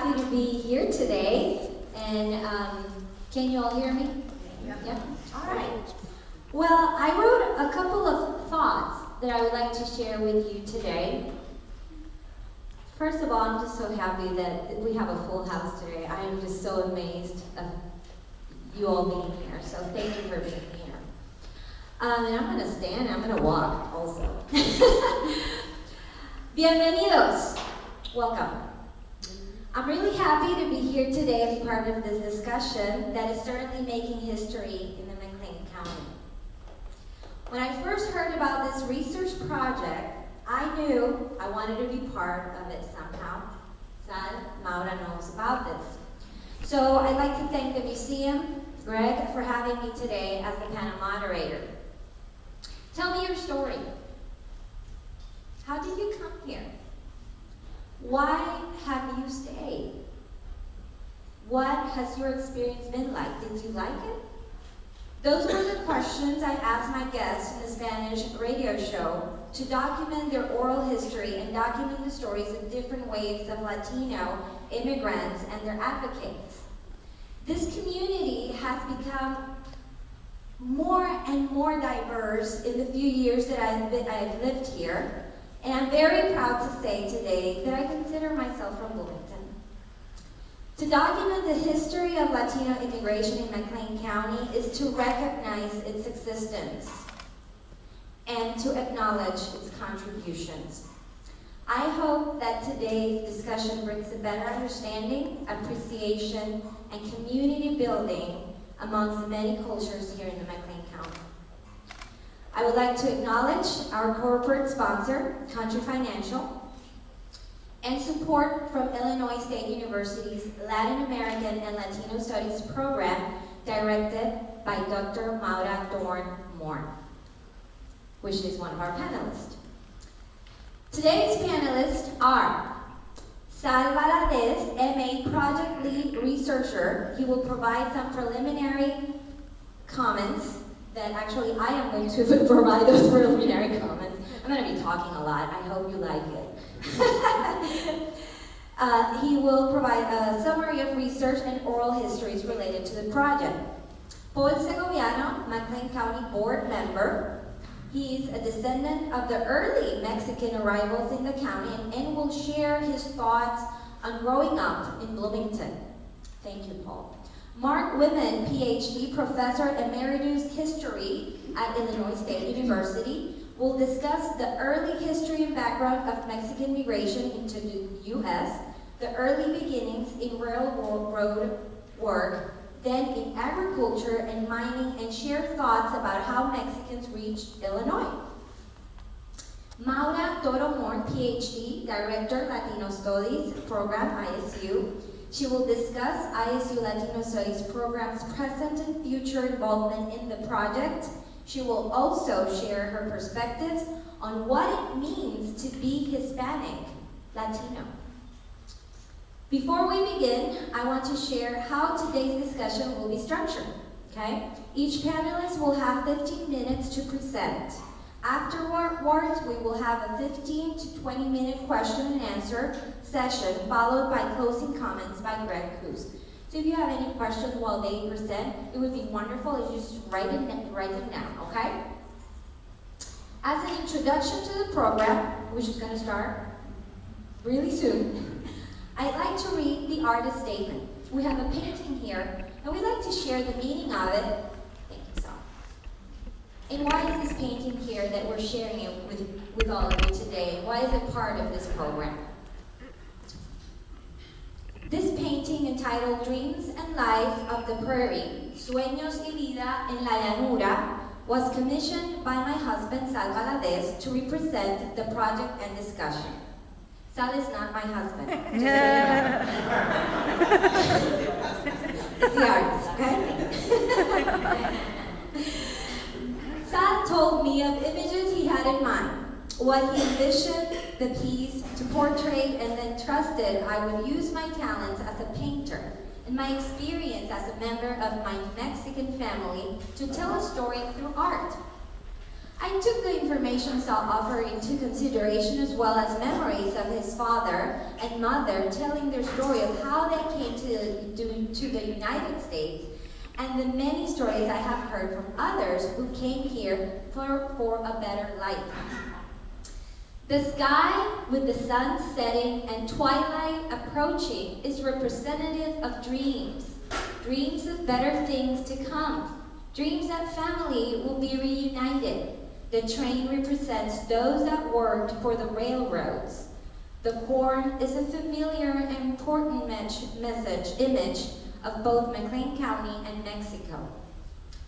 happy to be here today. And can you all hear me? Yeah. All right. Well, I wrote a couple of thoughts that I would like to share with you today. First of all, I'm just so happy that we have a full house today. I am just so amazed of you all being here. So thank you for being here. And I'm going to stand and I'm going to walk also. Bienvenidos. Welcome. I'm really happy to be here today and be part of this discussion that is certainly making history in the McLean County. When I first heard about this research project, I knew I wanted to be part of it somehow. Sal, Maura knows about this. So I'd like to thank the museum, Greg, for having me today as the panel moderator. Tell me your story. How did you come here? Why have you stayed? What has your experience been like? Did you like it? Those were the questions I asked my guests in the Spanish radio show to document their oral history and document the stories of different waves of Latino immigrants and their advocates. This community has become more and more diverse in the few years that I've lived here, and I'm very proud to say today that I consider myself from Bloomington. To document the history of Latino immigration in McLean County is to recognize its existence and to acknowledge its contributions. I hope that today's discussion brings a better understanding, appreciation, and community building amongst the many cultures here in the McLean County. I would like to acknowledge our corporate sponsor, Country Financial, and support from Illinois State University's Latin American and Latino Studies program directed by Dr. Maura Toro-Morn, which is one of our panelists. Today's panelists are Sal Valadez, MA Project Lead Researcher. He will provide some preliminary comments that actually I am going to provide those preliminary comments. I'm going to be talking a lot. I hope you like it. He will provide a summary of research and oral histories related to the project. Segobiano, McLean County Board member. He's a descendant of the early Mexican arrivals in the county and will share his thoughts on growing up in Bloomington. Thank you, Paul. Mark Wyman, PhD, Professor Emeritus History at Illinois State University, will discuss the early history and background of Mexican migration into the U.S., the early beginnings in railroad work, then in agriculture and mining, and share thoughts about how Mexicans reached Illinois. Maura Toro-Morn, PhD, Director, Latino Studies Program, ISU. She will discuss ISU Latino Studies Program's present and future involvement in the project. She will also share her perspectives on what it means to be Hispanic Latino. Before we begin, I want to share how today's discussion will be structured, okay? Each panelist will have 15 minutes to present. Afterwards, we will have a 15 to 20-minute question and answer session, followed by closing comments by Greg Cruz. So if you have any questions while they present, it would be wonderful if you just write them down, okay? As an introduction to the program, which is going to start really soon, I'd like to read the artist statement. We have a painting here, and we'd like to share the meaning of it. Thank you, Sal. And why is this painting here that we're sharing it with all of you today? Why is it part of this program? This painting, entitled Dreams and Life of the Prairie, Sueños y Vida en la Llanura, was commissioned by my husband, Sal Valadez, to represent the project and discussion. Sal is not my husband, just so you know. It's the artist, okay? Sal told me of images he had in mind, what he envisioned the piece to portray, and then trusted I would use my talents as a painter and my experience as a member of my Mexican family to tell a story through art. I took the information Sal offered into consideration, as well as memories of his father and mother telling their story of how they came to the United States, and the many stories I have heard from others who came here for a better life. The sky with the sun setting and twilight approaching is representative of dreams, dreams of better things to come, dreams that family will be reunited. The train represents those that worked for the railroads. The corn is a familiar and important image of both McLean County and Mexico.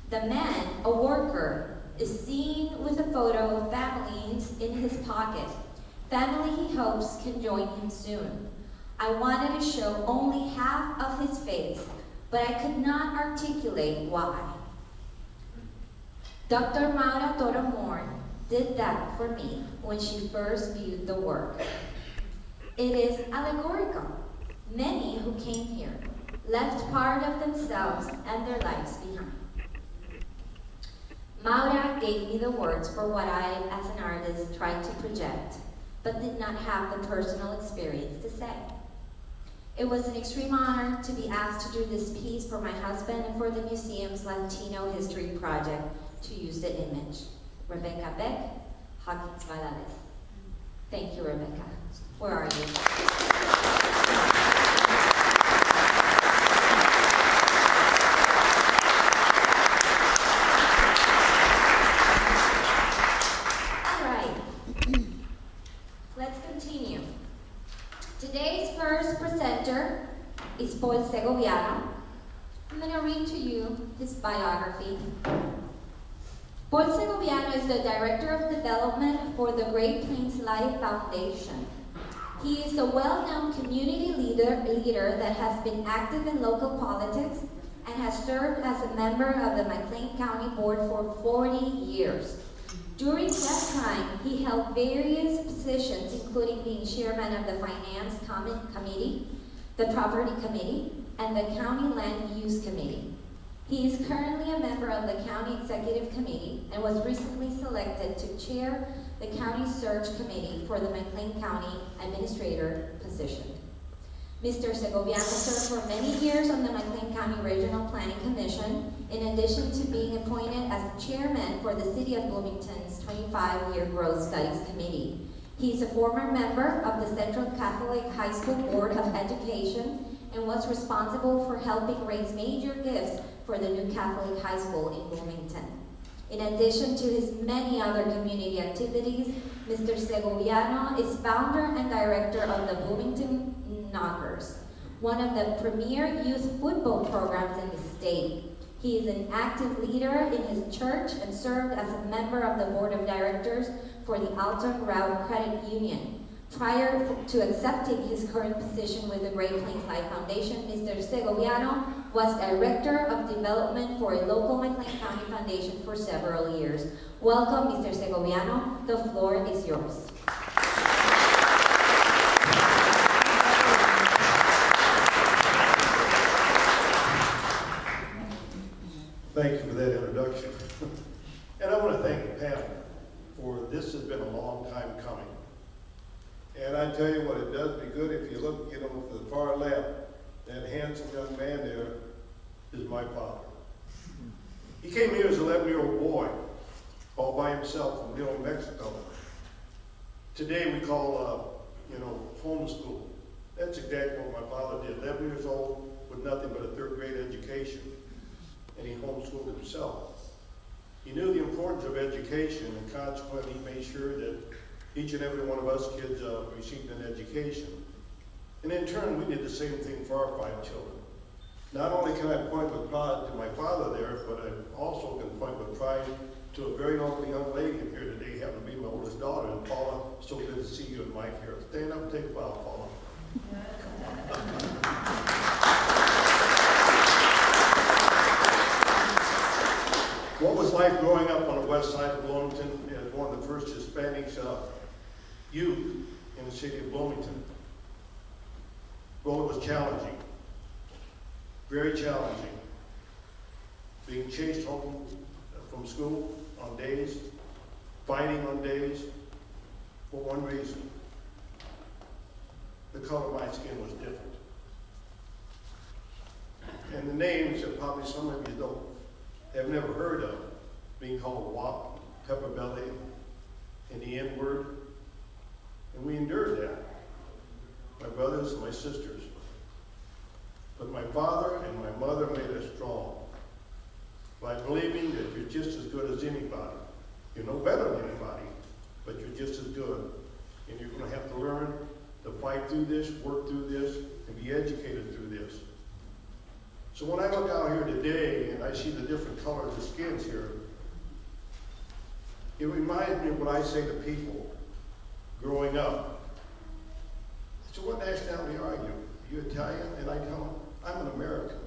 The man, a worker, is seen with a photo of families in his pocket. Family he hopes can join him soon. I wanted to show only half of his face, but I could not articulate why. Dr. Maura Toro-Morn did that for me when she first viewed the work. It is allegorical. Many who came here left part of themselves and their lives behind. Maura gave me the words for what I, as an artist, tried to project, but did not have the personal experience to say. It was an extreme honor to be asked to do this piece for my husband and for the museum's Latino History Project to use the image. Rebecca Beck, Hawkins Valadez. Thank you, Rebecca. Where are you? All right. Let's continue. Today's first presenter is Paul Segobiano. I'm going to read to you his biography. Paul Segobiano is the Director of Development for the Great Plains Life Foundation. He is a well-known community leader that has been active in local politics and has served as a member of the McLean County Board for 40 years. During that time, he held various positions, including being chairman of the Finance Committee, the Property Committee, and the County Land Use Committee. He is currently a member of the County Executive Committee and was recently selected to chair the County Search Committee for the McLean County Administrator position. Mr. Segobiano served for many years on the McLean County Regional Planning Commission, in addition to being appointed as chairman for the City of Bloomington's 25-year Growth Studies Committee. He is a former member of the Central Catholic High School Board of Education and was responsible for helping raise major gifts for the new Catholic High School in Bloomington. In addition to his many other community activities, Mr. Segobiano is founder and director of the Bloomington Knockers, one of the premier youth football programs in the state. He is an active leader in his church and served as a member of the board of directors for the Alton Route Credit Union. Prior to accepting his current position with the Great Plains Life Foundation, Mr. Segobiano was Director of Development for a local McLean County foundation for several years. Welcome, Mr. Segobiano. The floor is yours. Thank you for that introduction. And I want to thank the panel for this has been a long time coming. And I tell you what, it does be good if you look, to the far left, that handsome young man there is my father. He came here as an 11-year-old boy, all by himself from New Mexico. Today we call, homeschool. That's exactly what my father did. 11 years old with nothing but a third-grade education, and he homeschooled himself. He knew the importance of education, and consequently he made sure that each and every one of us kids received an education. And in turn, we did the same thing for our 5 children. Not only can I point with pride to my father there, but I also can point with pride to a very lovely young lady here today, happen to be my oldest daughter, and Paula, so good to see you and Mike here. Stand up and take a bow, Paula. What was life growing up on the west side of Bloomington as one of the first Hispanic youth in the city of Bloomington? Well, it was challenging, very challenging. Being chased home from school on days fighting on days for one reason. The color of my skin was different. And the names that probably some of you have never heard of, being called WAP, pepper belly, and the N-word. And we endured that, my brothers and my sisters. But my father and my mother made us strong by believing that you're just as good as anybody. You're no better than anybody, but you're just as good. And you're going to have to learn to fight through this, work through this, and be educated through this. So when I look out here today and I see the different colors of skins here, it reminds me of what I say to people growing up. So what nationality are you? Are you Italian? And I tell them, I'm an American.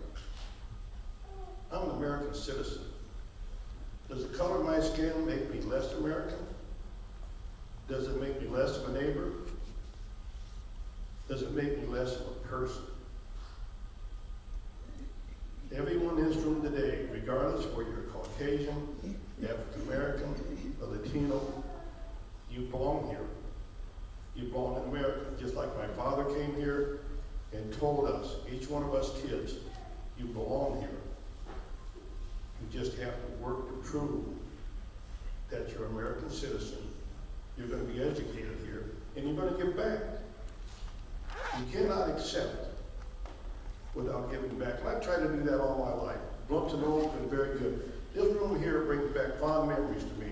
I'm an American citizen. Does the color of my skin make me less American? Does it make me less of a neighbor? Does it make me less of a person? Everyone in this room today, regardless of whether you're Caucasian, African American, a Latino, you belong here. You belong in America. Just like my father came here and told us, each one of us kids, you belong here. You just have to work to prove that you're an American citizen. You're going to be educated here, and you're going to give back. You cannot accept without giving back. And I've tried to do that all my life. Bloomington has been very good. This room here brings back fond memories to me.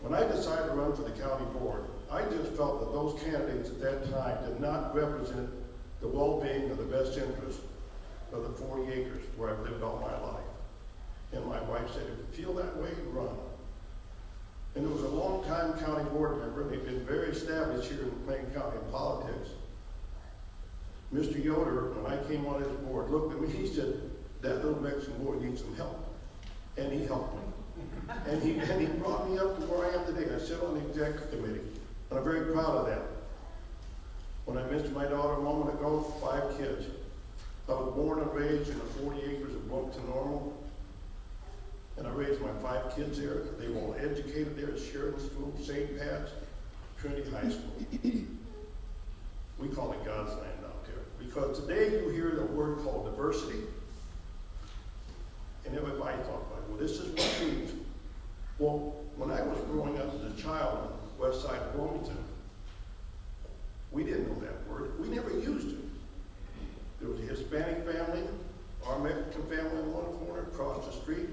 When I decided to run for the county board, I just felt that those candidates at that time did not represent the well-being or the best interest of the 40 acres where I've lived all my life. And my wife said, if you feel that way, run. And there was a long-time county board member, and they've been very established here in McLean County in politics. Mr. Yoder, when I came on his board, looked at me, he said, that little Mexican boy needs some help. And he helped me. And he brought me up to where I am today. I sit on the executive committee, and I'm very proud of that. When I mentioned my daughter a moment ago, 5 kids. I was born and raised in the 40 acres of Bloomington Normal, and I raised my 5 kids there. They were all educated there at Sheridan School, St. Pat's, Trinity High School. We call it God's land out there. Because today you hear the word called diversity, and everybody thought, well, this is what it means. Well, when I was growing up as a child on the west side of Bloomington, we didn't know that word. We never used it. There was a Hispanic family, our Mexican family in one corner. Across the street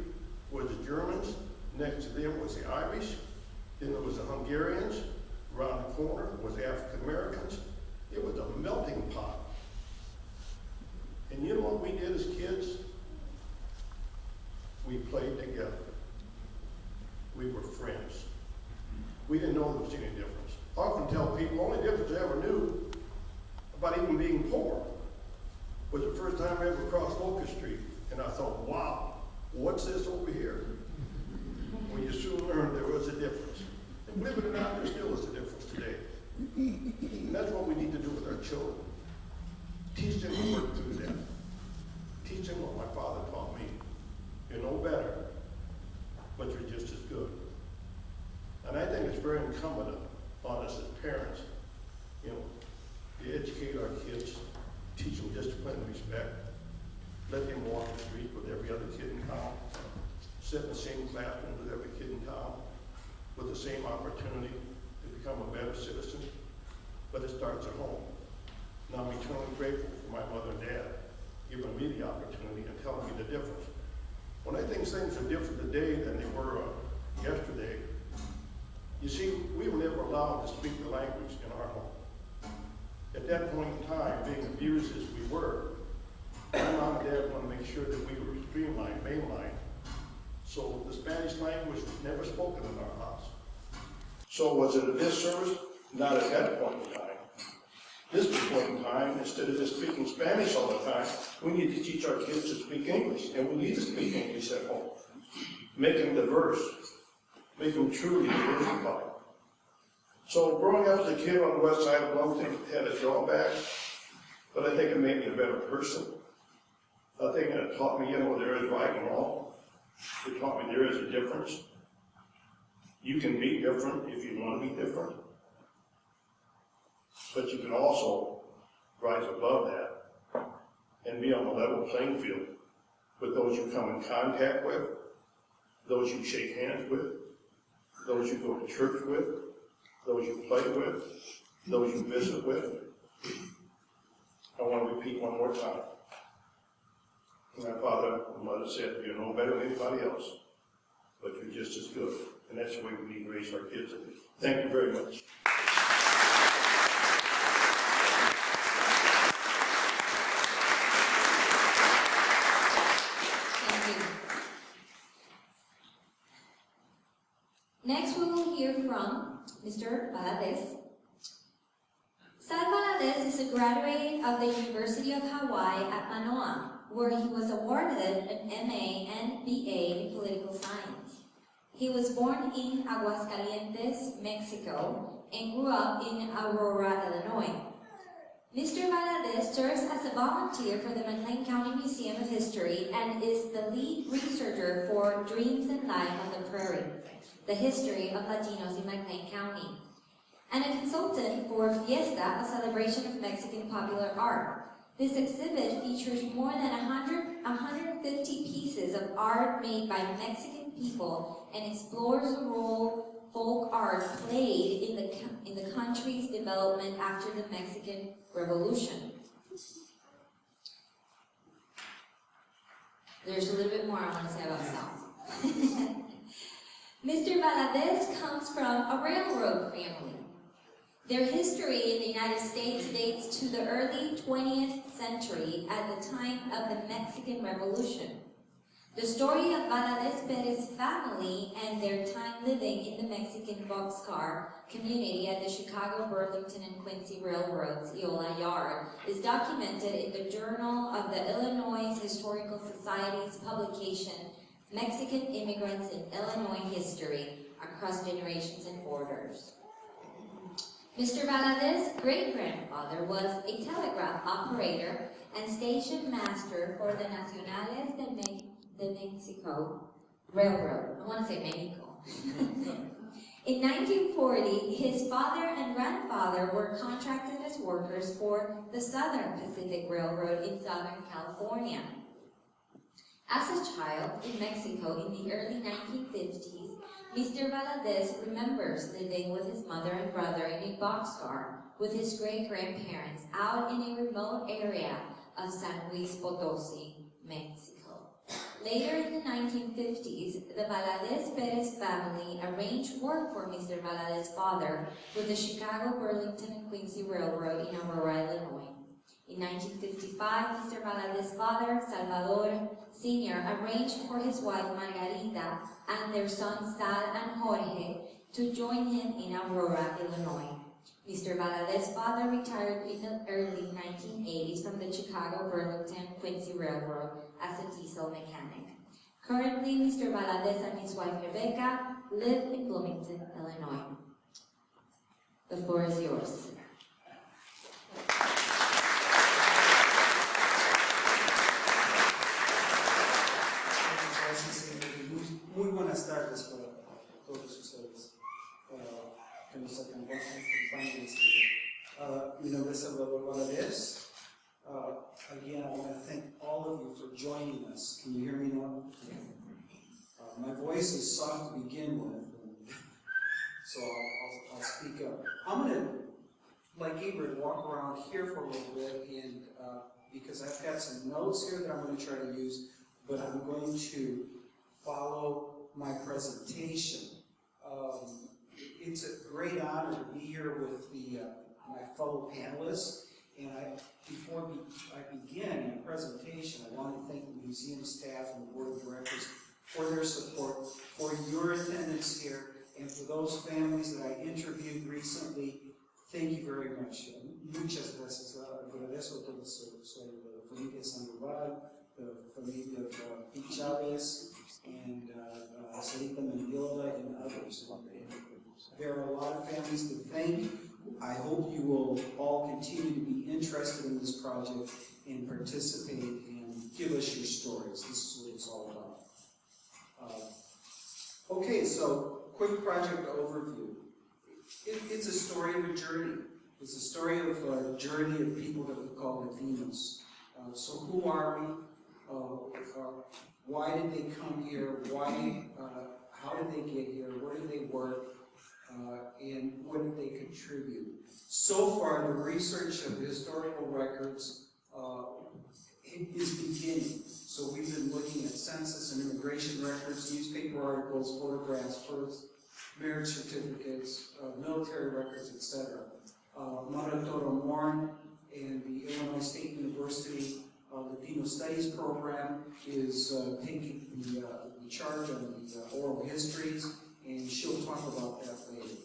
was the Germans. Next to them was the Irish. Then there was the Hungarians. Around the corner was the African Americans. It was a melting pot. And you know what we did as kids? We played together. We were friends. We didn't know there was any difference. I often tell people, the only difference I ever knew about even being poor was the first time I ever crossed Locust Street. And I thought, wow, what's this over here? Well, you soon learned there was a difference. And believe it or not, there still is a difference today. And that's what we need to do with our children. Teach them to work through that. Teach them what my father taught me. You're no better, but you're just as good. And I think it's very incumbent on us as parents, to educate our kids, teach them discipline and respect, let them walk the street with every other kid in town, sit in the same classroom with every kid in town, with the same opportunity to become a better citizen. But it starts at home. Now I'm eternally grateful for my mother and dad giving me the opportunity and telling me the difference. When I think things are different today than they were yesterday, you see, we were never allowed to speak the language in our home. At that point in time, being abused as we were, my mom and dad wanted to make sure that we were streamlined, mainline. So the Spanish language was never spoken in our house. So was it a disservice? Not at that point in time. This point in time, instead of just speaking Spanish all the time, we need to teach our kids to speak English, and we need to speak English at home. Make them diverse. Make them truly diversified. So growing up as a kid on the west side of Bloomington had a drawback, but I think it made me a better person. I think it taught me, there is right and wrong. It taught me there is a difference. You can be different if you want to be different, but you can also rise above that and be on a level playing field with those you come in contact with, those you shake hands with, those you go to church with, those you play with, those you visit with. I want to repeat one more time. My father and mother said, you're no better than anybody else, but you're just as good. And that's the way we need to raise our kids. Thank you very much. Thank you. Next we will hear from Mr. Valadez. Sal Valadez is a graduate of the University of Hawaii at Manoa, where he was awarded an MA and BA in political science. He was born in Aguascalientes, Mexico, and grew up in Aurora, Illinois. Mr. Valadez serves as a volunteer for the McLean County Museum of History and is the lead researcher for Dreams and Life on the Prairie, the history of Latinos in McLean County, and a consultant for Fiesta, a celebration of Mexican popular art. This exhibit features more than 150 pieces of art made by Mexican people and explores the role folk art played in the country's development after the Mexican Revolution. There's a little bit more I want to say about Sal. Mr. Valadez comes from a railroad family. Their history in the United States dates to the early 20th century at the time of the Mexican Revolution. The story of Valadez Perez's family and their time living in the Mexican boxcar community at the Chicago, Burlington, and Quincy Railroad's Eola Yard is documented in the Journal of the Illinois Historical Society's publication, Mexican Immigrants in Illinois History, Across Generations and Borders. Mr. Valadez's great-grandfather was a telegraph operator and station master for the Nacionales de Mexico Railroad. I want to say Mexico. In 1940, his father and grandfather were contracted as workers for the Southern Pacific Railroad in Southern California. As a child in Mexico in the early 1950s, Mr. Valadez remembers living with his mother and brother in a boxcar with his great-grandparents out in a remote area of San Luis Potosí, Mexico. Later in the 1950s, the Valadez Perez family arranged work for Mr. Valadez's father with the Chicago, Burlington, and Quincy Railroad in Aurora, Illinois. In 1955, Mr. Valadez's father, Salvador Sr., arranged for his wife Margarita and their sons Sal and Jorge to join him in Aurora, Illinois. Mr. Valadez's father retired in the early 1980s from the Chicago, Burlington, Quincy Railroad as a diesel mechanic. Currently, Mr. Valadez and his wife Rebecca live in Bloomington, Illinois. The floor is yours. Muy buenas tardes para todos ustedes que nos acompañan. Mi nombre es Salvador Valadez. Again, I want to thank all of you for joining us. Can you hear me now? My voice is soft to begin with, so I'll speak up. I'm going to, like Ingrid, walk around here for a little bit, and because I've got some notes here that I'm going to try to use, but I'm going to follow my presentation. It's a great honor to be here with my fellow panelists, and before I begin my presentation, I want to thank the museum staff and the board of directors for their support, for your attendance here, and for those families that I interviewed recently. Thank you very much. Muchas gracias. Agradezco a todos. Soy la familia Sandoval, the family of Pete Chavez, and Sarita Mendiola, and others. There are a lot of families to thank. I hope you will all continue to be interested in this project and participate and give us your stories. This is what it's all about. Okay, so quick project overview. It's a story of a journey. It's a story of a journey of people that we call Latinos. So who are we? Why did they come here? How did they get here? Where did they work? And what did they contribute? So far, the research of the historical records is beginning. So we've been looking at census and immigration records, newspaper articles, photographs, births, marriage certificates, military records, etc. Maura Toro-Morn and the Illinois State University Latino Studies program is taking the charge on the oral histories, and she'll talk about that later.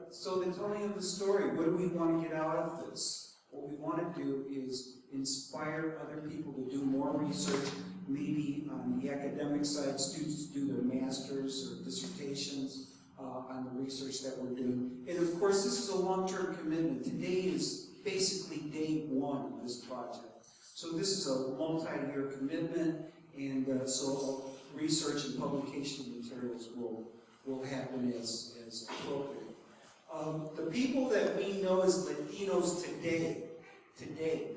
So the telling of the story, what do we want to get out of this? What we want to do is inspire other people to do more research, maybe on the academic side, students do their masters or dissertations on the research that we're doing. And of course, this is a long-term commitment. Today is basically day one of this project. So this is a multi-year commitment, and so research and publication materials will happen as appropriate. The people that we know as Latinos today,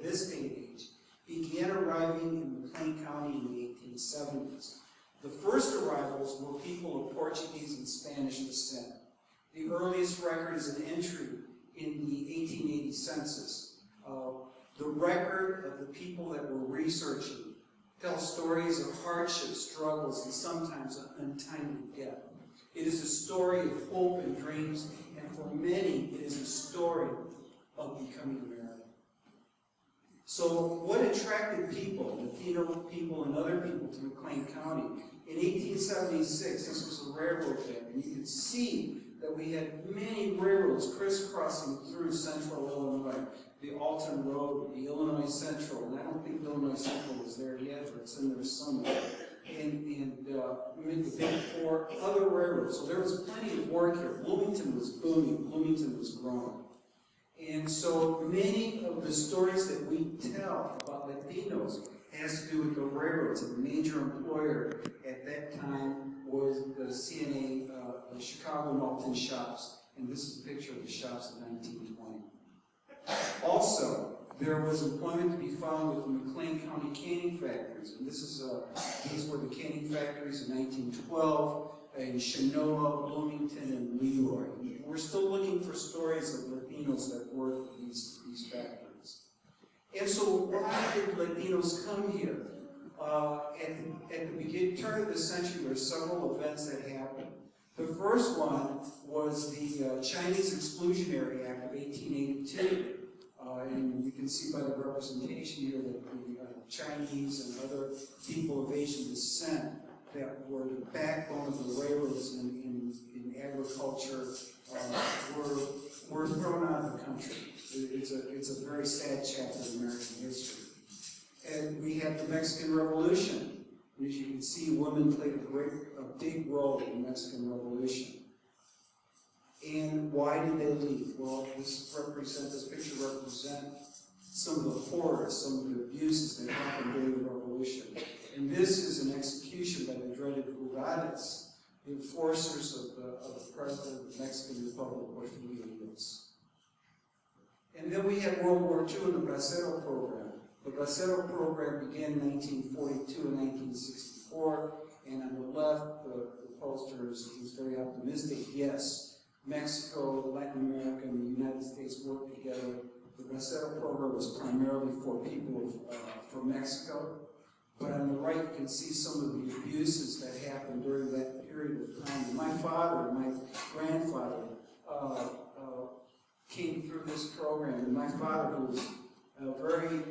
this day and age, began arriving in McLean County in the 1870s. The first arrivals were people of Portuguese and Spanish descent. The earliest record is an entry in the 1880 census. The record of the people that were researching tell stories of hardship, struggles, and sometimes untimely death. It is a story of hope and dreams, and for many, it is a story of becoming American. So what attracted people, Latino people and other people, to McLean County? In 1876, this was a railroad bed, and you can see that we had many railroads crisscrossing through central Illinois. The Alton Road, the Illinois Central, and I don't think Illinois Central is there yet, but it's in there somewhere. And the Big Four, other railroads. So there was plenty of work here. Bloomington was booming. Bloomington was growing. And so many of the stories that we tell about Latinos has to do with the railroads. And the major employer at that time was the CNA, the Chicago Malton shops. And this is a picture of the shops in 1920. Also, there was employment to be found with the McLean County canning factories. And these were the canning factories in 1912 in Chenoa, Bloomington, and Leroy. We're still looking for stories of Latinos that worked at these factories. And so why did Latinos come here? At the turn of the century, there were several events that happened. The first one was the Chinese Exclusionary Act of 1882. And you can see by the representation here that the Chinese and other people of Asian descent that were the backbone of the railroads in agriculture were thrown out of the country. It's a very sad chapter of American history. And we had the Mexican Revolution. And as you can see, women played a big role in the Mexican Revolution. And why did they leave? Well, this picture represents some of the horrors, some of the abuses that happened during the revolution. And this is an execution by the dreaded Jurados, the enforcers of the president of the Mexican Republic, Porfirio. And then we had World War II and the Bracero program. The Bracero program began in 1942 and 1964, and on the left, the poster is very optimistic. Yes, Mexico, Latin America, and the United States worked together. The Bracero program was primarily for people from Mexico, but on the right you can see some of the abuses that happened during that period of time. And my father and my grandfather came through this program, and my father was very,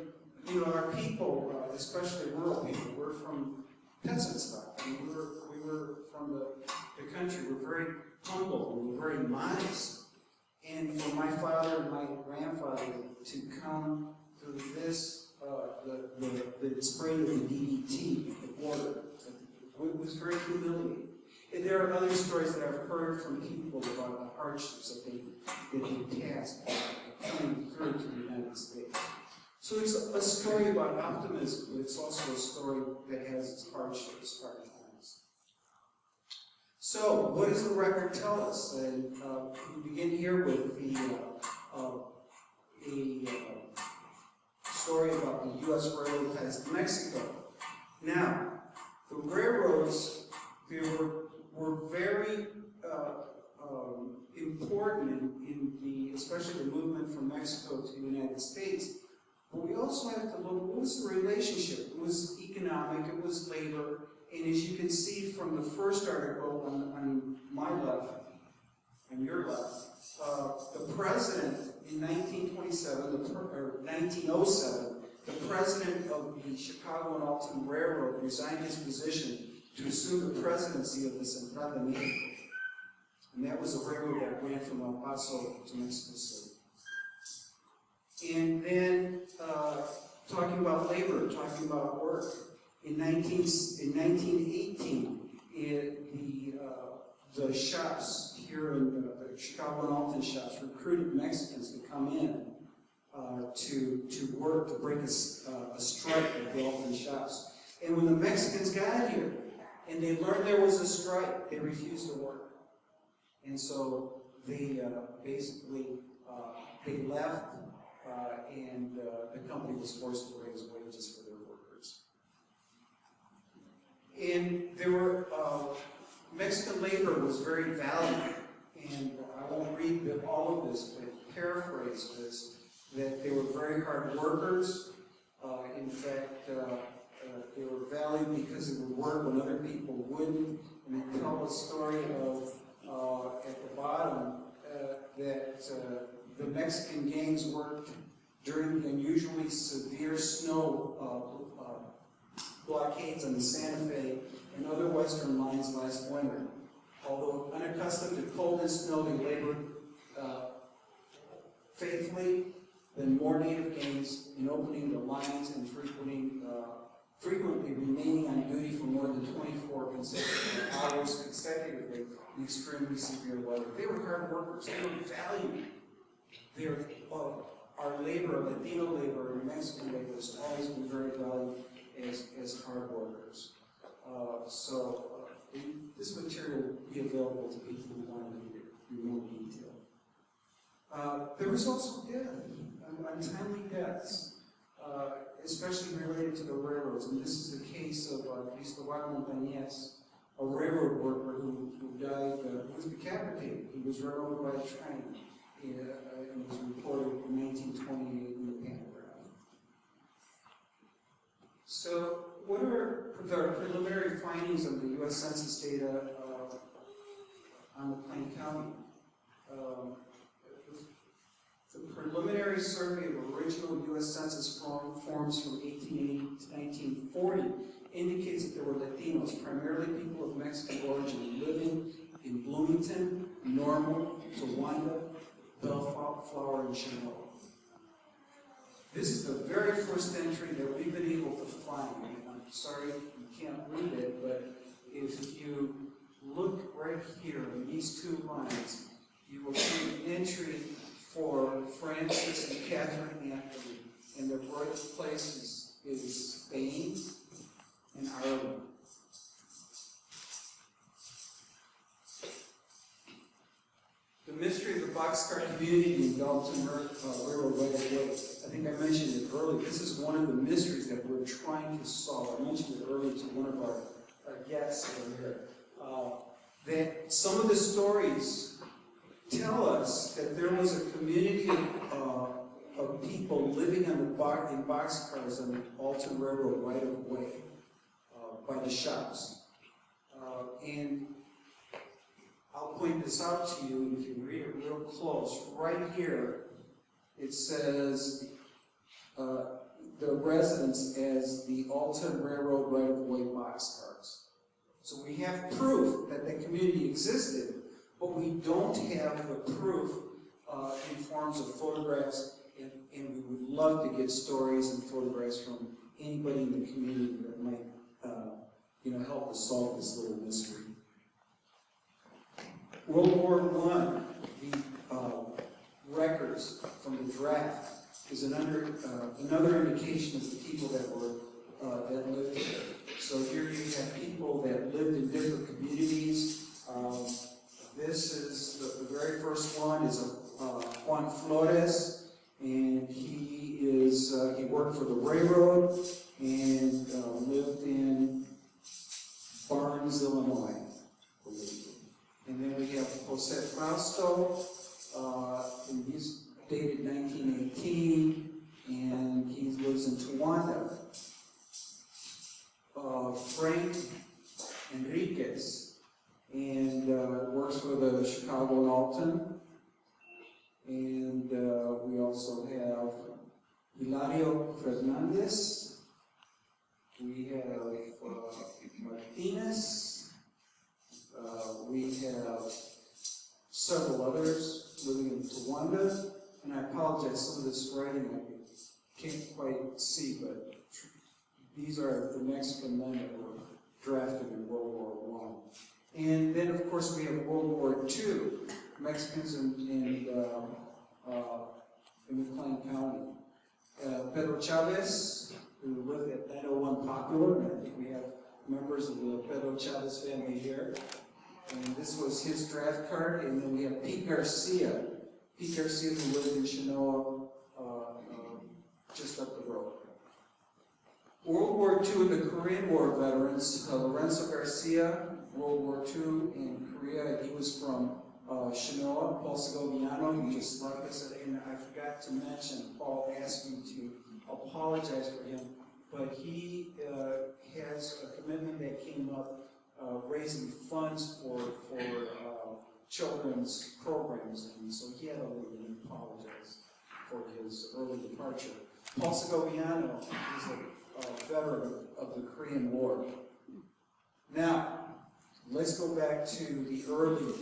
our people, especially rural people, we're from peasant stock. We were from the country. We're very humble and we're very modest. And for my father and my grandfather to come through this, the spraying of the DDT at the border, it was very humiliating. And there are other stories that I've heard from people about the hardships that they tasked coming through to the United States. So it's a story about optimism, but it's also a story that has its hardships, hard times. So, what does the record tell us? And we begin here with a story about the U.S. railroad ties to Mexico. Now, the railroads, they were very important in the, especially the movement from Mexico to the United States. But we also have to look, what was the relationship? It was economic, it was labor, and as you can see from the first article on my left, on your left, the president in 1927, or 1907, the president of the Chicago and Alton Railroad resigned his position to assume the presidency of the Central de Mexico. And that was a railroad that ran from El Paso to Mexico City. And then, talking about labor, talking about work, in 1918, the shops here in the Chicago and Alton shops recruited Mexicans to come in to work, to break a strike at the Alton shops. And when the Mexicans got here and they learned there was a strike, they refused to work. And so they basically they left, and the company was forced to raise wages for their workers. And there were Mexican labor was very valued, and I won't read all of this, but paraphrase this, that they were very hard workers. In fact, they were valued because they would work when other people wouldn't. And they tell a story of at the bottom that the Mexican gangs worked during the unusually severe snow blockades on the Santa Fe and other western lines last winter. Although unaccustomed to cold and snow, they labored faithfully. Then more native gangs in opening the lines and frequently remaining on duty for more than 24 consecutive hours consecutively in extremely severe weather. They were hard workers. They were valued. Our labor, Latino labor, and Mexican labor has always been very valued as hard workers. This material will be available to people who want to read it in more detail. There was also death, untimely deaths, especially related to the railroads. And this is the case of Diaz, a railroad worker who died, who was decapitated. He was run over by a train and was reported in 1928 in the Pantograph. So, what are the preliminary findings of the U.S. Census data on McLean County? The preliminary survey of original U.S. Census forms from 1880 to 1940 indicates that there were Latinos, primarily people of Mexican origin, living in Bloomington, Normal, Towanda, Bellflower, and Chinook. This is the very first entry that we've been able to find. I'm sorry you can't read it, but if you look right here in these two lines, you will see an entry for Francis and Catherine Anthony, and their birthplace is Spain and Ireland. The mystery of the boxcar community in Dalton Railroad right of way. I think I mentioned it earlier. This is one of the mysteries that we're trying to solve. I mentioned it earlier to one of our guests over here. That some of the stories tell us that there was a community of people living in boxcars on the Alton Railroad right of way by the shops. And I'll point this out to you, and if you read it real close, right here, it says the residents as the Alton Railroad right-of-way boxcars. So we have proof that the community existed, but we don't have the proof in forms of photographs, and we would love to get stories and photographs from anybody in the community that might help us solve this little mystery. World War I, the records from the draft is another indication of the people that lived here. So here you have people that lived in different communities. This is the very first one is Juan Flores, and he worked for the railroad and lived in Barnes, Illinois, I believe. And then we have Jose Fausto, and he's dated 1918, and he lives in Towanda. Frank Enriquez, and works for the Chicago and Alton. And we also have Hilario Fernandez. We have Martinez. We have several others living in Towanda. And I apologize, some of this writing I can't quite see, but these are the Mexican men that were drafted in World War I. And then, of course, we have World War II, Mexicans in McLean County. Pedro Chavez, who lived at 901 Popular, and I think we have members of the Pedro Chavez family here. And this was his draft card. And then we have Pete Garcia. Pete Garcia, who lived in Chinoa, just up the road. World War II, the Korean War veterans, Lorenzo Garcia, World War II in Korea, he was from Chinoa. Paul Segobiano, who just left us, and I forgot to mention, Paul asked me to apologize for him, but he has a commitment that came up raising funds for children's programs, and so he had to leave and apologize for his early departure. Paul Segobiano is a veteran of the Korean War. Now, let's go back to the early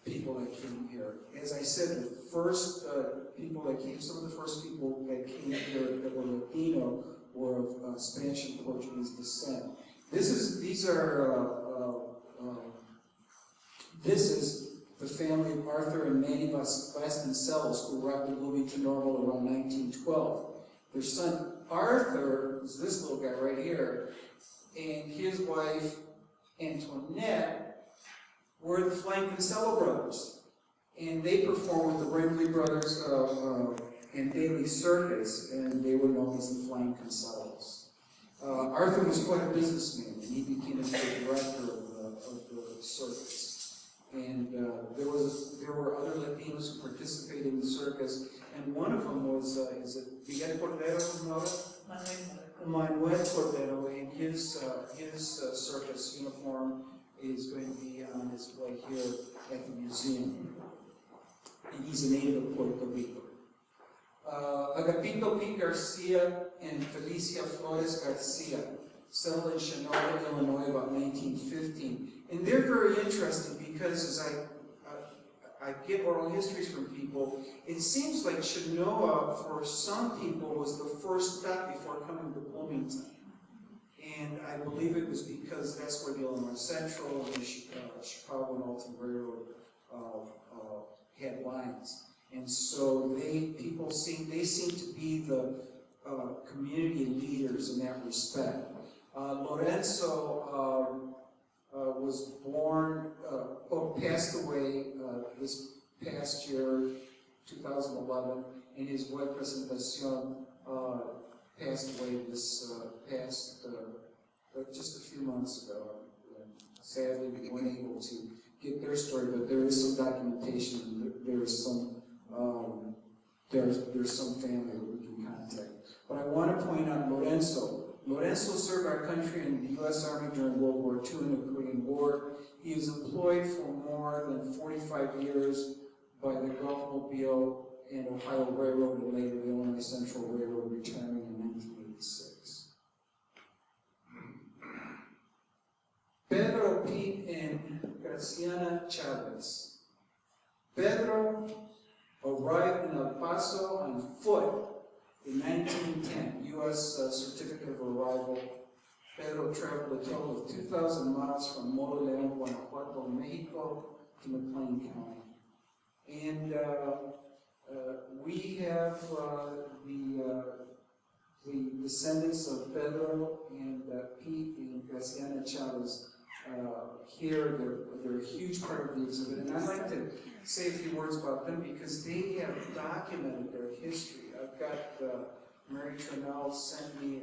people that came here. As I said, the first people that came, some of the first people that came here that were Latino were of Spanish and Portuguese descent. This is the family of Arthur and Manny Vasconcelos, who arrived in Bloomington Normal around 1912. Their son Arthur is this little guy right here, and his wife Antoinette were the Flank Cancelo brothers, and they performed with the Brinkley brothers in daily circus, and they were known as the Flank Cancelos. Arthur was quite a businessman, and he became the director of the circus. And there were other Latinos who participated in the circus, and one of them was, is it Miguel Cordero, Maura? Manuel Cordero, and his circus uniform is going to be on display here at the museum. And he's a native of Puerto Rico. Agapito P. Garcia and Felicia Flores Garcia settled in Chinoa, Illinois about 1915. And they're very interesting because as I get oral histories from people, it seems like Chinoa, for some people, was the first stop before coming to Bloomington. And I believe it was because that's where the Illinois Central and the Chicago and Alton Railroad had lines. And so they seem to be the community leaders in that respect. Lorenzo was born, passed away this past year, 2011, and his wife Presentacion passed away this past, just a few months ago. Sadly, we weren't able to get their story, but there is some documentation. There's some family that we can contact. But I want to point out Lorenzo. Lorenzo served our country in the U.S. Army during World War II and the Korean War. He was employed for more than 45 years by the Gulf Mobile and Ohio Railroad and later the Illinois Central Railroad, retiring in 1986. Pedro P. and Graciana Chavez. Pedro arrived in El Paso on foot in 1910, U.S. Certificate of Arrival. Pedro traveled a total of 2,000 miles from Moroleón, Guanajuato, Mexico to McLean County. And we have the descendants of Pedro and Pete and Graciana Chavez here. They're a huge part of the exhibit, and I'd like to say a few words about them because they have documented their history. I've got Mary Trinnell sent me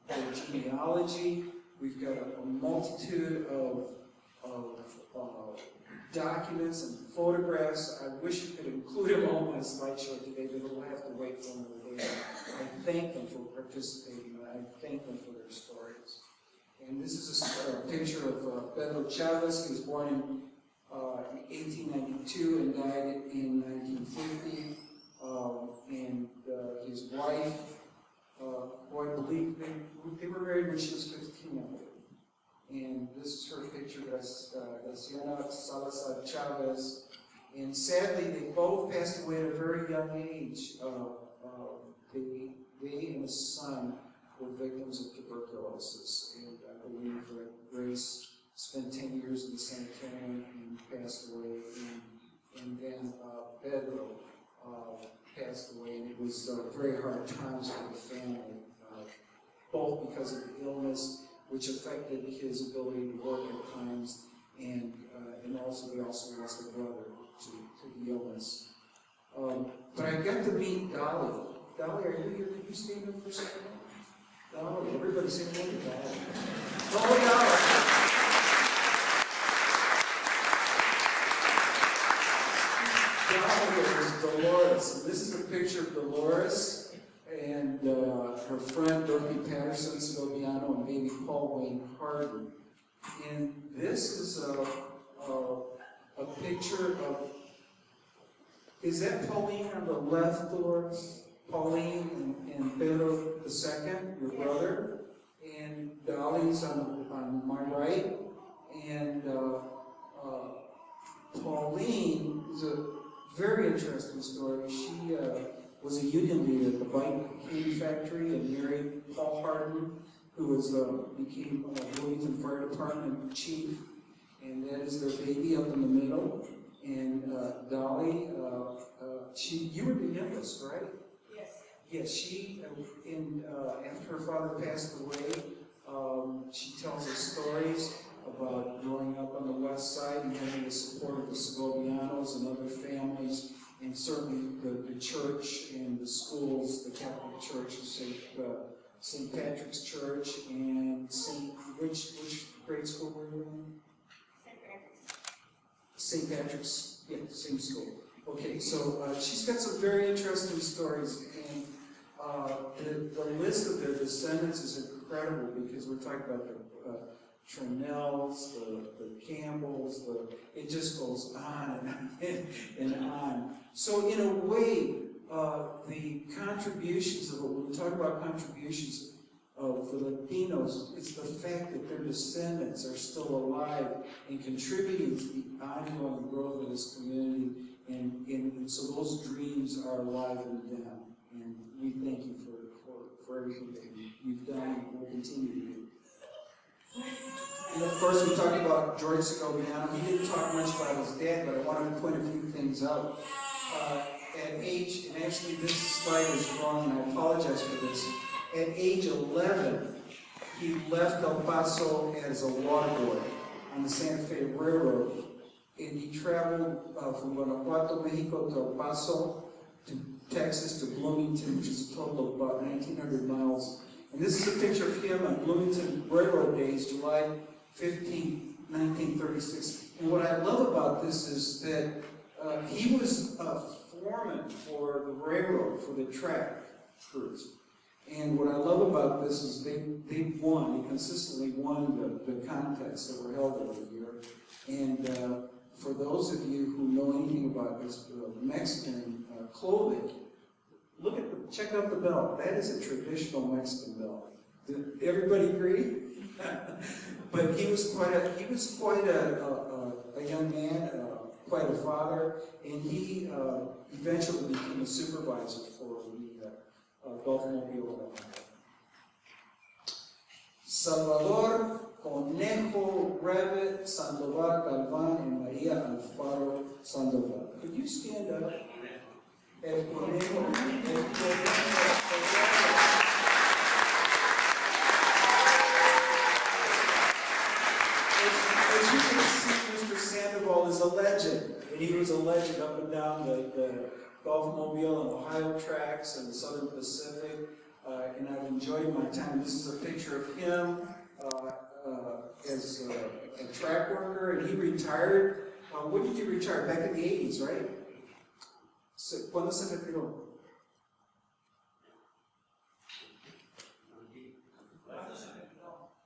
their genealogy. We've got a multitude of documents and photographs. I wish you could include them all in my slideshow today, but we'll have to wait for another day. I thank them for participating, and I thank them for their stories. And this is a picture of Pedro Chavez. He was born in 1892 and died in 1950. And his wife, I believe they were married when she was 15, I believe. And this is her picture, Graciela Salazar Chavez. And sadly, they both passed away at a very young age. They and his son were victims of tuberculosis. And I believe Grace spent 10 years in the sanitarium and passed away. And then Pedro passed away, and it was very hard times for the family, both because of the illness, which affected his ability to work at times, and also they also lost a brother to the illness. But I got to meet Dolly. Dolly, are you here? Could you stand up for a second? Dolly, everybody say hello to Dolly. Oh, Dolly! Dolores. And this is a picture of Dolores and her friend Dorothy Patterson, Segobiano, and baby Paul Wayne Harden. And this is a picture of, is that Pauline on the left, Dolores? Pauline and Pedro II, your brother, and Dolly's on my right, and Pauline is a very interesting story. She was a union leader at the bike candy factory and married Paul Harden, who became Bloomington Fire Department chief, and that is their baby up in the middle. And Dolly, you were the youngest, right? Yes. Yes, she, after her father passed away, she tells us stories about growing up on the west side and having the support of the Segobianos and other families, and certainly the church and the schools, the Catholic Church, St. Patrick's Church, and which grade school were you in? St. Patrick's, yeah, same school. Okay, so she's got some very interesting stories, and the list of their descendants is incredible because we're talking about the Trinnells, the Campbells, it just goes on and on. So in a way, the contributions of when we talk about contributions of the Latinos, it's the fact that their descendants are still alive and contributing to the ongoing growth of this community, and so those dreams are alive in them. And we thank you for everything that you've done and will continue to do. And of course, we talked about George Segobiano. He didn't talk much about his dad, but I wanted to point a few things out. At age, and actually this slide is wrong, and I apologize for this. At age 11, he left El Paso as a water boy on the Santa Fe Railroad, and he traveled from Guanajuato, Mexico to El Paso, to Texas, to Bloomington, which is a total of about 1,900 miles. And this is a picture of him on Bloomington Railroad days, July 15, 1936. And what I love about this is that he was a foreman for the railroad, for the track crews. And what I love about this is they consistently won the contests that were held every year. And for those of you who know anything about this Mexican clothing, check out the belt. That is a traditional Mexican belt. Did everybody agree? But he was quite a young man, quite a father, and he eventually became a supervisor for the Gulf Mobile. Salvador Conejo Rabbit Sandoval Galvan and Maria Alfaro Sandoval. Could you stand up? El Conejo, up and down the Gulf Mobile and Ohio tracks and the Southern Pacific, and I've enjoyed my time. This is a picture of him as a track worker, and he retired. When did you retire? Back in the 80s, right? So, ¿cuándo se retiró?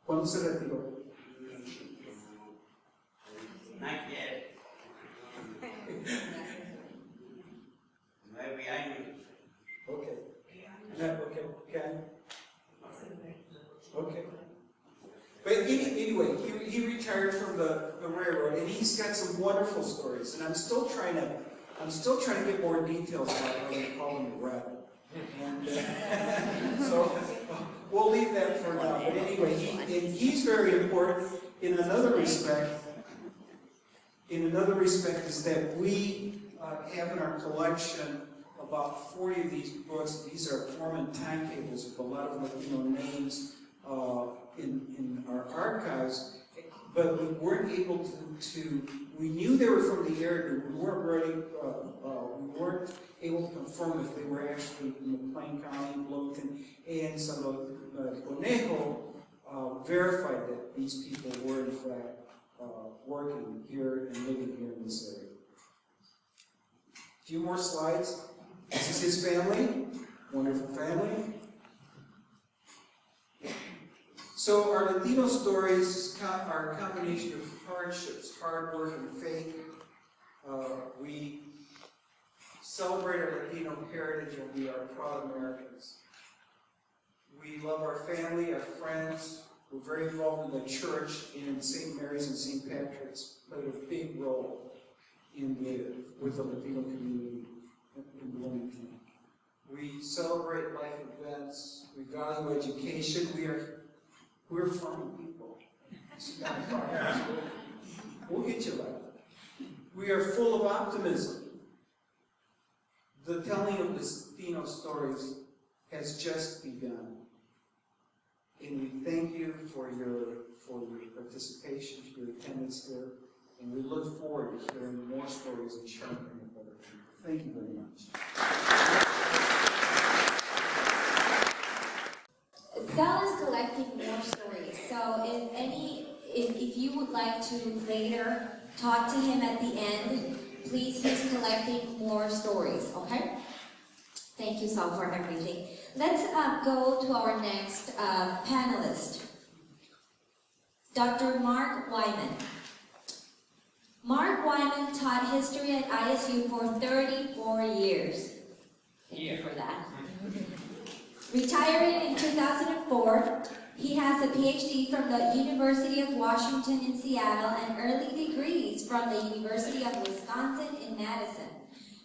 ¿Cuándo se retiró? Not yet. 9 años. Okay. Okay. But anyway, he retired from the railroad, and he's got some wonderful stories. And I'm still trying to get more details about how they call him a rebel. And so we'll leave that for now. But anyway, he's very important in another respect. Is that we have in our collection about 40 of these books. These are form and timetables of a lot of Latino names in our archives, but we weren't able to we knew they were from the area, but we weren't able to confirm if they were actually in McLean County, Bloomington, and some of Conejo verified that these people were in fact working here and living here in this area. A few more slides. This is his family, wonderful family. So our Latino stories are a combination of hardships, hard work, and faith. We celebrate our Latino heritage, and we are proud Americans. We love our family, our friends. We're very involved in the church, and St. Mary's and St. Patrick's played a big role with the Latino community in Bloomington. We celebrate life events. We value education. We're farming people. We'll get you right. We are full of optimism. The telling of Latino stories has just begun. And we thank you for your participation, for your attendance here, and we look forward to hearing more stories and sharing them with other people. Thank you very much. Sal is collecting more stories, so if you would like to later talk to him at the end, please, he's collecting more stories, okay? Thank you, Sal, for everything. Let's go to our next panelist, Dr. Mark Wyman. Mark Wyman taught history at ISU for 34 years. Thank you for that. Retiring in 2004, he has a PhD from the University of Washington in Seattle and early degrees from the University of Wisconsin in Madison.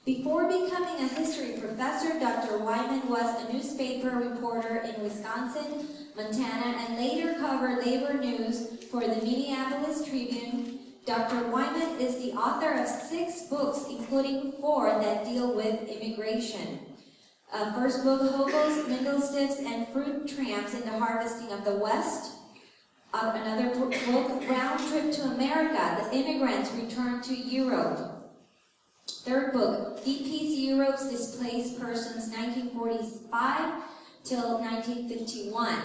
Before becoming a history professor, Dr. Wyman was a newspaper reporter in Wisconsin, Montana, and later covered labor news for the Minneapolis Tribune. Dr. Wyman is the author of 6 books, including 4 that deal with immigration. First book, Hobos, Minglestiffs, and Fruit Tramps in the Harvesting of the West. Another book, Round Trip to America, The Immigrants Return to Europe. Third book, Deep Peace Europe's Displaced Persons, 1945 till 1951.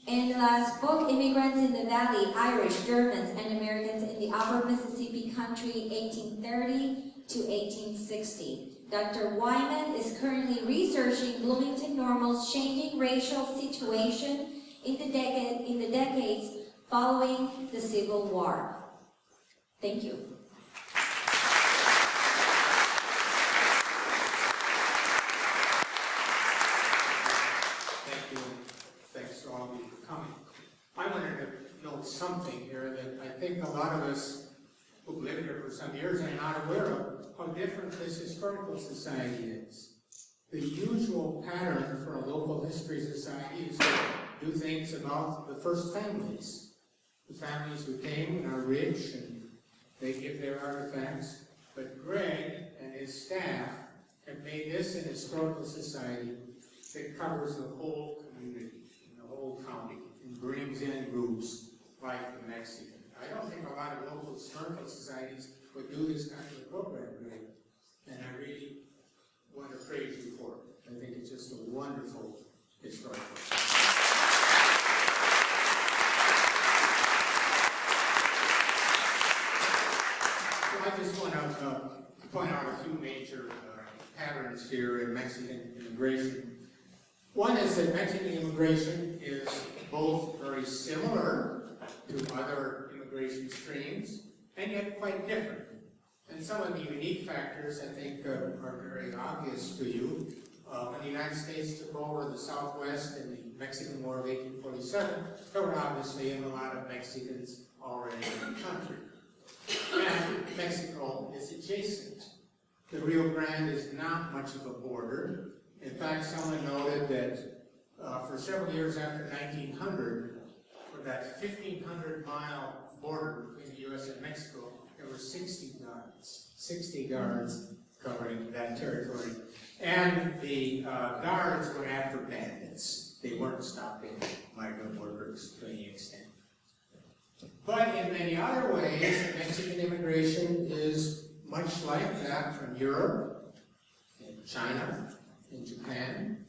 And the last book, Immigrants in the Valley, Irish, Germans, and Americans in the Upper Mississippi Country, 1830 to 1860. Dr. Wyman is currently researching Bloomington Normal's changing racial situation in the decades following the Civil War. Thank you. Thank you. Thanks to all of you for coming. I wanted to note something here that I think a lot of us who've lived here for some years are not aware of, how different this historical society is. The usual pattern for a local history society is to do things about the first families. The families who came and are rich and they give their artifacts. But Greg and his staff have made this an historical society that covers the whole community, and the whole county, and brings in groups like the Mexican. I don't think a lot of local historical societies would do this kind of a program, Greg. and I really want to praise you for it. I think it's just a wonderful historical. So I just want to point out a few major patterns here in Mexican immigration. One is that Mexican immigration is both very similar to other immigration streams, and yet quite different. And some of the unique factors, I think, are very obvious to you. When the United States took over the Southwest in the Mexican War of 1847, there were obviously a lot of Mexicans already in the country. And Mexico is adjacent. The Rio Grande is not much of a border. In fact, someone noted that for several years after 1900, for that 1,500-mile border between the U.S. and Mexico, there were 60 guards covering that territory. And the guards went after bandits. They weren't stopping migrant workers to any extent. But in many other ways, Mexican immigration is much like that from Europe, and China, and Japan.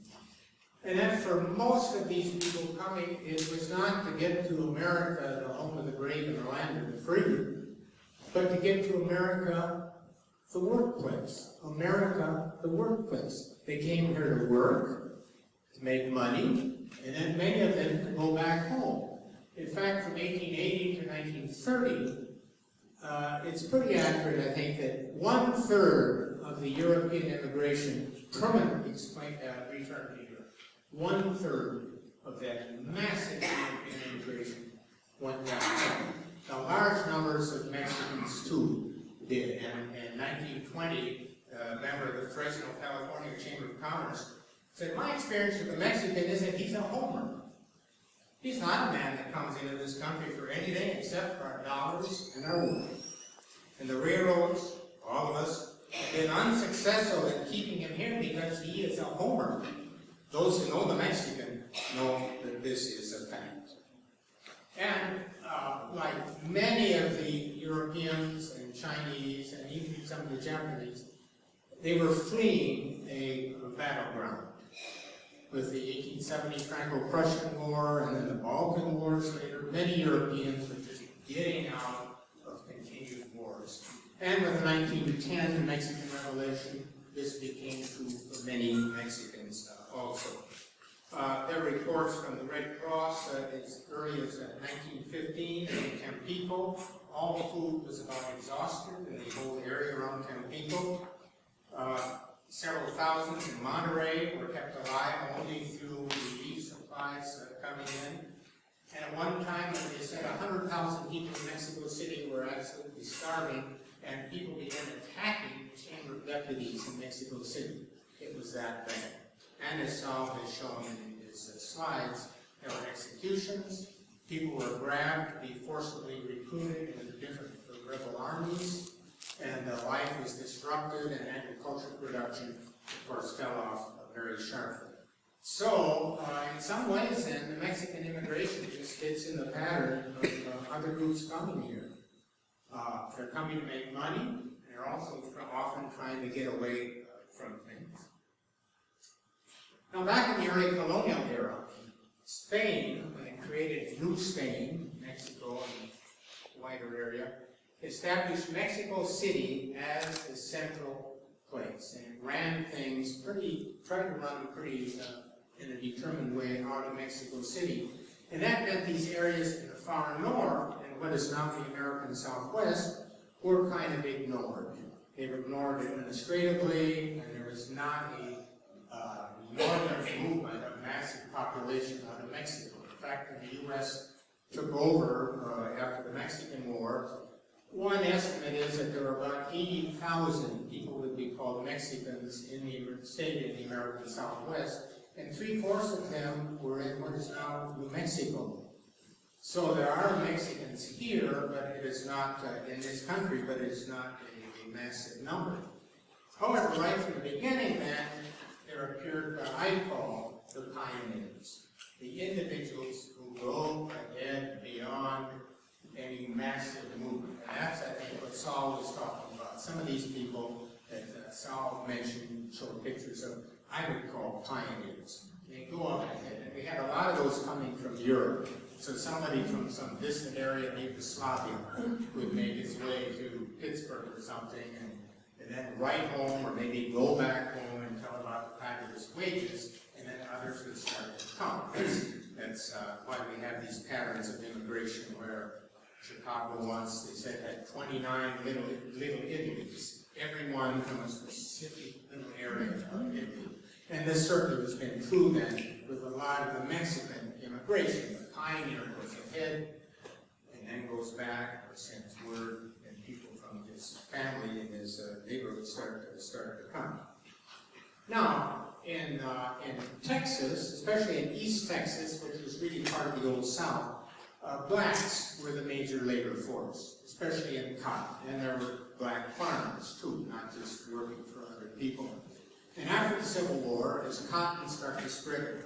And then for most of these people coming, it was not to get to America, the home of the brave and the land of the free, but to get to America, the workplace. America, the workplace. They came here to work, to make money, and then many of them to go back home. In fact, from 1880 to 1930, it's pretty accurate, I think, that 1/3 of the European immigration permanently returned to Europe. 1/3 of that massive European immigration went back home. Now, large numbers of Mexicans, too, did. And in 1920, a member of the Fresno, California Chamber of Commerce said, my experience with a Mexican is that he's a homer. He's not a man that comes into this country for anything except for our dollars and our work. And the railroads, all of us, have been unsuccessful in keeping him here because he is a homer. Those who know the Mexican know that this is a fact. And like many of the Europeans and Chinese and even some of the Japanese, they were fleeing a battleground. With the 1870 Franco-Prussian War and then the Balkan Wars later, many Europeans were just getting out of continued wars. And with the 1910 Mexican Revolution, this became true for many Mexicans also. There are reports from the Red Cross as early as 1915 in Tampico. All the food was about exhausted in the whole area around Tampico. Several thousand in Monterey were kept alive only through relief supplies coming in. And at one time, they said 100,000 people in Mexico City were absolutely starving, and people began attacking the Chamber of Deputies in Mexico City. It was that bad. And as Sal has shown in his slides, there were executions, people were grabbed to be forcibly recruited into different rebel armies, and life was disrupted, and agricultural production, of course, fell off very sharply. So, in some ways, then, the Mexican immigration just fits in the pattern of other groups coming here. They're coming to make money, and they're also often trying to get away from things. Now, back in the early colonial era, Spain, when it created New Spain, Mexico and the wider area, established Mexico City as the central place, and it ran things tried to run pretty in a determined way out of Mexico City. And that meant these areas in the far north, and what is now the American Southwest, were kind of ignored. They were ignored administratively, and there was not a northern movement of massive population out of Mexico. In fact, when the U.S. took over after the Mexican War, one estimate is that there were about 80,000 people would be called Mexicans in the state in the American Southwest, and 3/4 of them were in what is now New Mexico. So there are Mexicans here, but it is not in this country, but it is not a massive number. However, right from the beginning then, there appeared what I call the pioneers, the individuals who go ahead beyond any massive movement. And that's, I think, what Sal was talking about. Some of these people that Sal mentioned, showed pictures of, I would call pioneers. They go up ahead, and we had a lot of those coming from Europe. So somebody from some distant area of Yugoslavia would make his way to Pittsburgh or something, and then write home, or maybe go back home and tell about the fabulous wages, and then others would start to come. That's why we have these patterns of immigration, where Chicago once, they said, had 29 little Italies, everyone from a specific little area of Italy. And this certainly has been true then with a lot of the Mexican immigration. The pioneer goes ahead and then goes back or sends word, and people from his family and his neighborhood start to come. Now, in Texas, especially in East Texas, which was really part of the Old South, blacks were the major labor force, especially in cotton. And there were black farmers too, not just working for other people. And after the Civil War, as cotton started to spread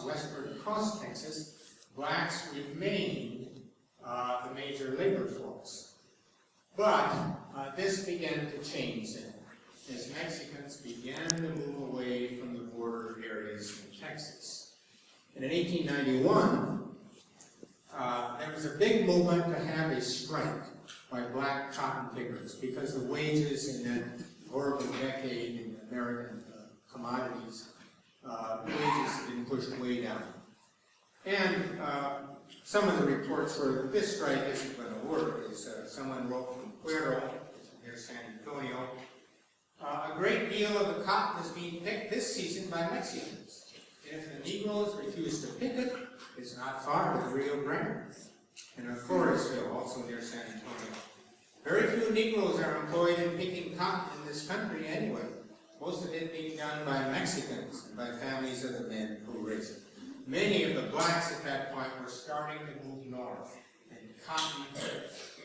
westward across Texas, blacks remained the major labor force. But this began to change then, as Mexicans began to move away from the border areas in Texas. And in 1891, there was a big movement to have a strike by black cotton pickers, because the wages in that horrible decade in American commodities, wages had been pushed way down. And some of the reports were that this strike isn't going to work. As someone wrote from Prairie, near San Antonio, a great deal of the cotton is being picked this season by Mexicans. And if the Negroes refuse to pick it, it's not far to the Rio Grande. And in Forestville, also near San Antonio. Very few Negroes are employed in picking cotton in this country anyway. Most of it being done by Mexicans and by families of the men who raise it. Many of the blacks at that point were starting to move north, and cotton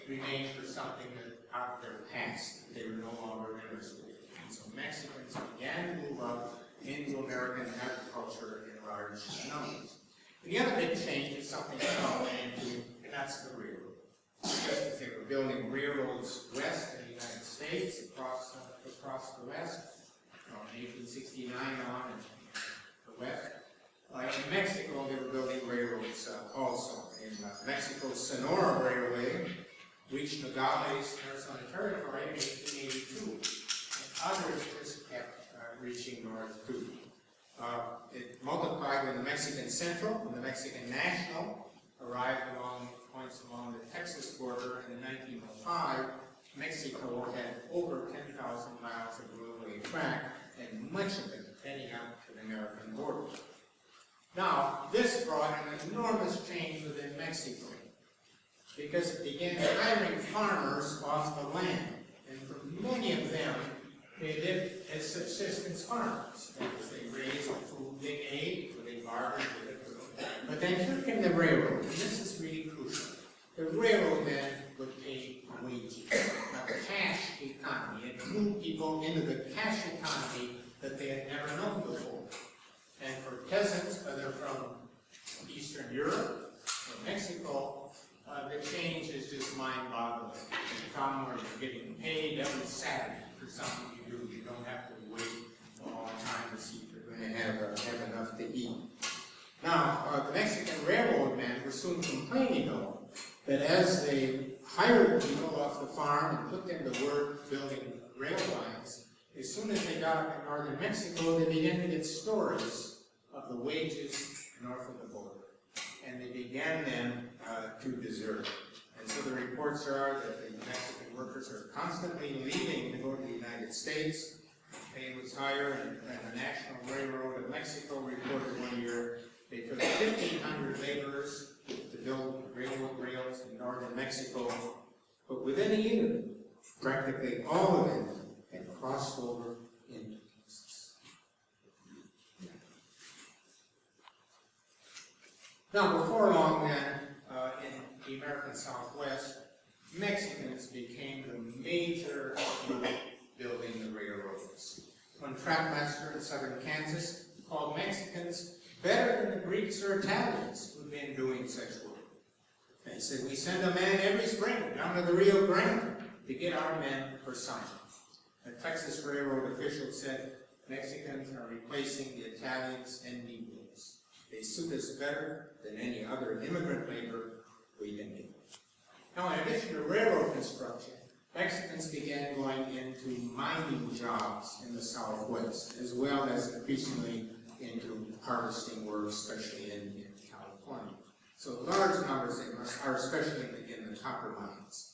remained for something that out of their past they were no longer interested in. And so Mexicans began to move up into American agriculture in large numbers. The other big change is something that I went into, and that's the railroad. Just as they were building railroads west in the United States, across the west, from 1869 on in the west. In Mexico, they were building railroads also. In Mexico's Sonora Railway reached Nogales, Arizona Territory in 1882. And others just kept reaching north too. It multiplied when the Mexican Central and the Mexican National arrived along points along the Texas border in 1905. Mexico had over 10,000 miles of railway track, and much of it heading up to the American border. Now, this brought an enormous change within Mexico, because it began hiring farmers off the land, and for many of them, they lived as subsistence farmers. That is, they raised the food they ate, or they bartered with it. But then here came the railroad, and this is really crucial. The railroad then would pay wages, a cash economy. It moved people into the cash economy that they had never known before. And for peasants, whether from Eastern Europe or Mexico, the change is just mind-boggling. You come where you're getting paid every Saturday for something you do. You don't have to wait a long time to see if you're going to have enough to eat. Now, the Mexican railroad men were soon complaining, though, that as they hired people off the farm and put them to work building rail lines, as soon as they got up in northern Mexico, they began to get stories of the wages north of the border. And they began then to desert. And so the reports are that the Mexican workers are constantly leaving to go to the United States. Pay was higher, and the National Railroad of Mexico reported one year they took 1,500 laborers to build railroad rails in northern Mexico, but within a year, practically all of them had crossed over into Texas. Now, before long then, in the American Southwest, Mexicans became the major group building the railroads. One trackmaster in southern Kansas called Mexicans better than the Greeks or Italians who'd been doing such work. They said, we send a man every spring down to the Rio Grande to get our men for summer. A Texas railroad official said, Mexicans are replacing the Italians and Negroes. They suit us better than any other immigrant labor we can get. Now, in addition to railroad construction, Mexicans began going into mining jobs in the Southwest, as well as increasingly into harvesting work, especially in California. So large numbers are especially in the copper mines.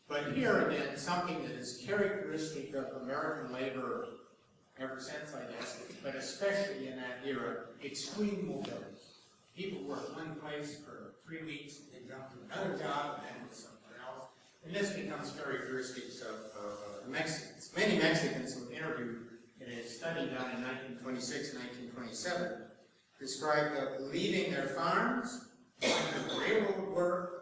But here again, something that is characteristic of American labor ever since, I guess, but especially in that era, extreme mobility. People work one place for 3 weeks, they jump to another job, and then to somewhere else. And this becomes characteristics of Mexicans. Many Mexicans who were interviewed in a study done in 1926 and 1927 described leaving their farms, going to railroad work,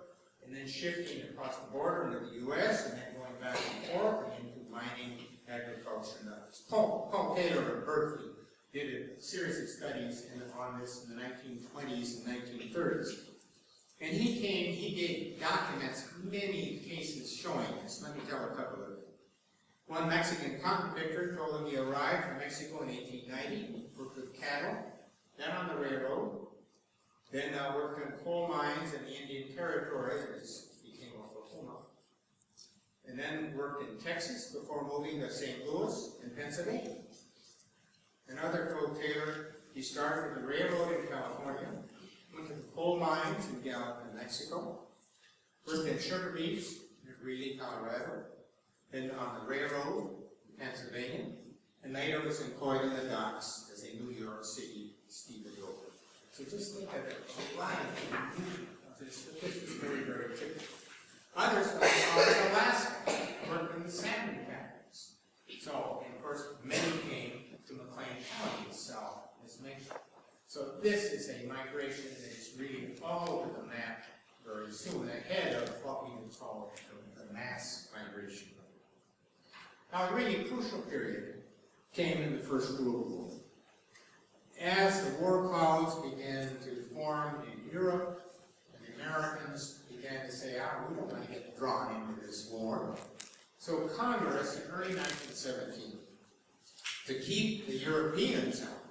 and then shifting across the border into the U.S., and then going back and forth and into mining, agriculture, and others. Paul Taylor of Berkeley did a series of studies on this in the 1920s and 1930s. And he gave documents, many cases showing this. Let me tell a couple of them. One Mexican cotton picker told him he arrived from Mexico in 1890, worked with cattle, then on the railroad, then worked in coal mines in the Indian Territory, that became Oklahoma, and then worked in Texas before moving to St. Louis and Pennsylvania. Another told Taylor he started with the railroad in California, went to the coal mines in Gallup, New Mexico, worked in sugar beets in Greeley, Colorado, then on the railroad in Pennsylvania, and later was employed in the docks as a New York City stevedore. So just think of it, a lot of this is very, very typical. Others went to Alaska, worked in the salmon factories. So, and of course, many came to McLean County itself, as mentioned. So this is a migration that is really all over the map very soon, ahead of what we would call the mass migration. Now, a really crucial period came in the First World War. As the war clouds began to form in Europe, and the Americans began to say, we don't want to get drawn into this war. So Congress, in early 1917, to keep the Europeans out,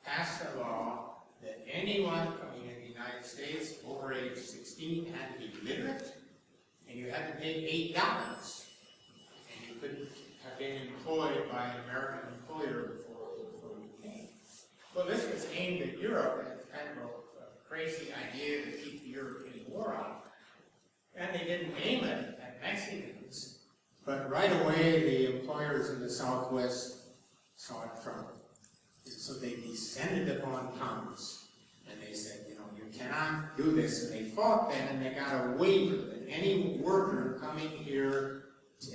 passed a law that anyone coming in the United States over age 16 had to be literate, and you had to pay $8, and you couldn't have been employed by an American employer before you came. Well, this was aimed at Europe, and it's kind of a crazy idea to keep the European war out. And they didn't aim it at Mexicans, but right away the employers in the Southwest saw it coming. So they descended upon Congress, and they said, you cannot do this. And they fought then, and they got a waiver that any worker coming here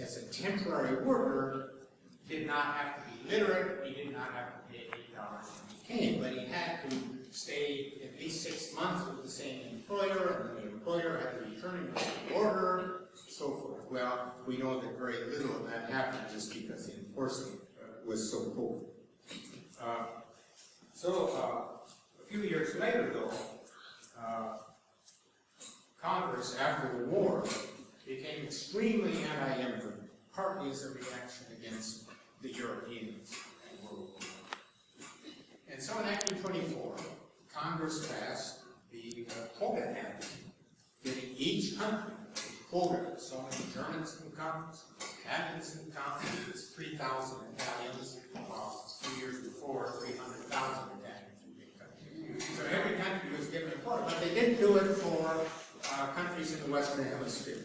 as a temporary worker did not have to be literate, he did not have to pay $8 when he came, but he had to stay at least 6 months with the same employer, and then the employer had to return him to the order, so forth. Well, we know that very little of that happened just because the enforcement was so poor. A few years later, though, Congress, after the war, became extremely anti-immigrant, partly as a reaction against the Europeans in World War I. And so in 1924, Congress passed the quota act, giving each country a quota. So many Germans can come, so many Italians can come. There's 3,000 Italians. A few years before, 300,000 Italians would be countries. So every country was given a quota, but they didn't do it for countries in the Western Hemisphere.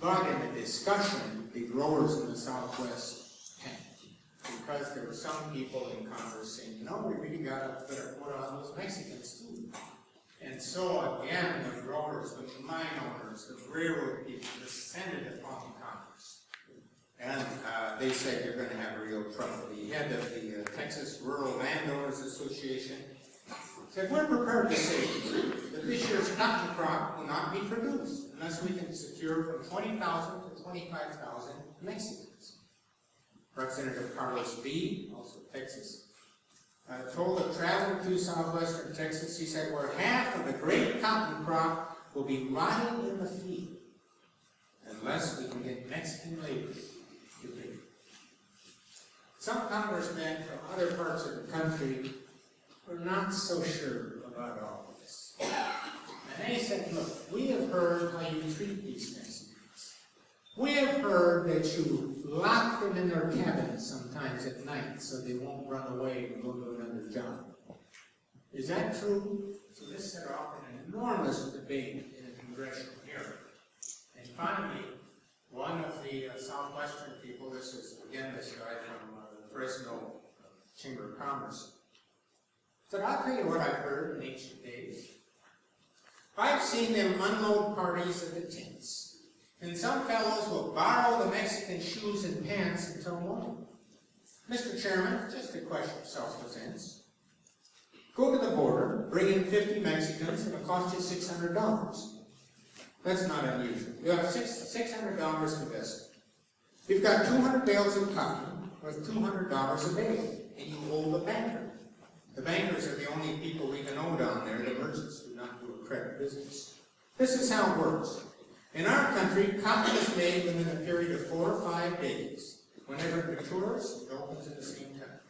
But in the discussion, the growers in the Southwest panicked, because there were some people in Congress saying, we really got to put a quota on those Mexicans too. And so again, the growers, the mine owners, the railroad people descended upon Congress. And they said, you're going to have real trouble. The head of the Texas Rural Landowners Association said, we're prepared to say that this year's cotton crop will not be produced unless we can secure from 20,000 to 25,000 Mexicans. Representative Carlos B., also Texas, told a traveler to southwestern Texas, he said, where half of the great cotton crop will be rotting in the field unless we can get Mexican labor to pay. some congressmen from other parts of the country were not so sure about all of this. And they said, look, we have heard how you treat these Mexicans. We have heard that you lock them in their cabins sometimes at night so they won't run away and go to another job. Is that true? So this set off an enormous debate in a congressional hearing. And finally, one of the Southwestern people, this is again this guy from the Fresno Chamber of Commerce, said, I'll tell you what I've heard in ancient days. I've seen them unload parties at the tents, and some fellows will borrow the Mexican shoes and pants until morning. Mr. Chairman, just a question of self-defense. Go to the border, bring in 50 Mexicans, and it'll cost you $600. That's not unusual. You have $600 invested. You've got 200 bales of cotton worth $200 a bale, and you owe the banker. The bankers are the only people we can owe down there. The merchants do not do a credit business. This is how it works. In our country, cotton is made within a period of 4 or 5 days. Whenever it matures, it opens at the same time.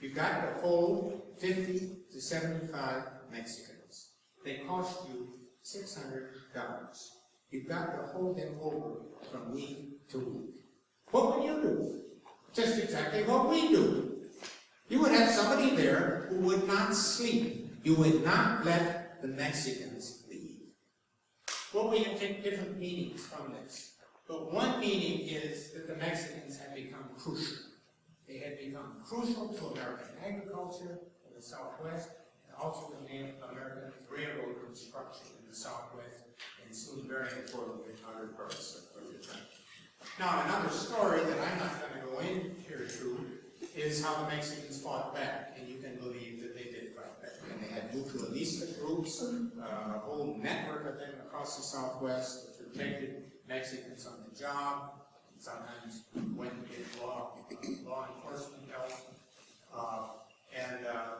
You've got to hold 50 to 75 Mexicans. They cost you $600. You've got to hold them over from week to week. What would you do? Just exactly what we do. You would have somebody there who would not sleep. You would not let the Mexicans leave. Well, we can take different meanings from this. But one meaning is that the Mexicans had become crucial. They had become crucial to American agriculture in the Southwest, and also to American railroad construction in the Southwest, and soon very important in other parts of the country. Now, another story that I'm not going to go in here to is how the Mexicans fought back, and you can believe that they did fight back. And they had mutualista groups, a whole network of them across the Southwest that protected Mexicans on the job, and sometimes went to get law enforcement help.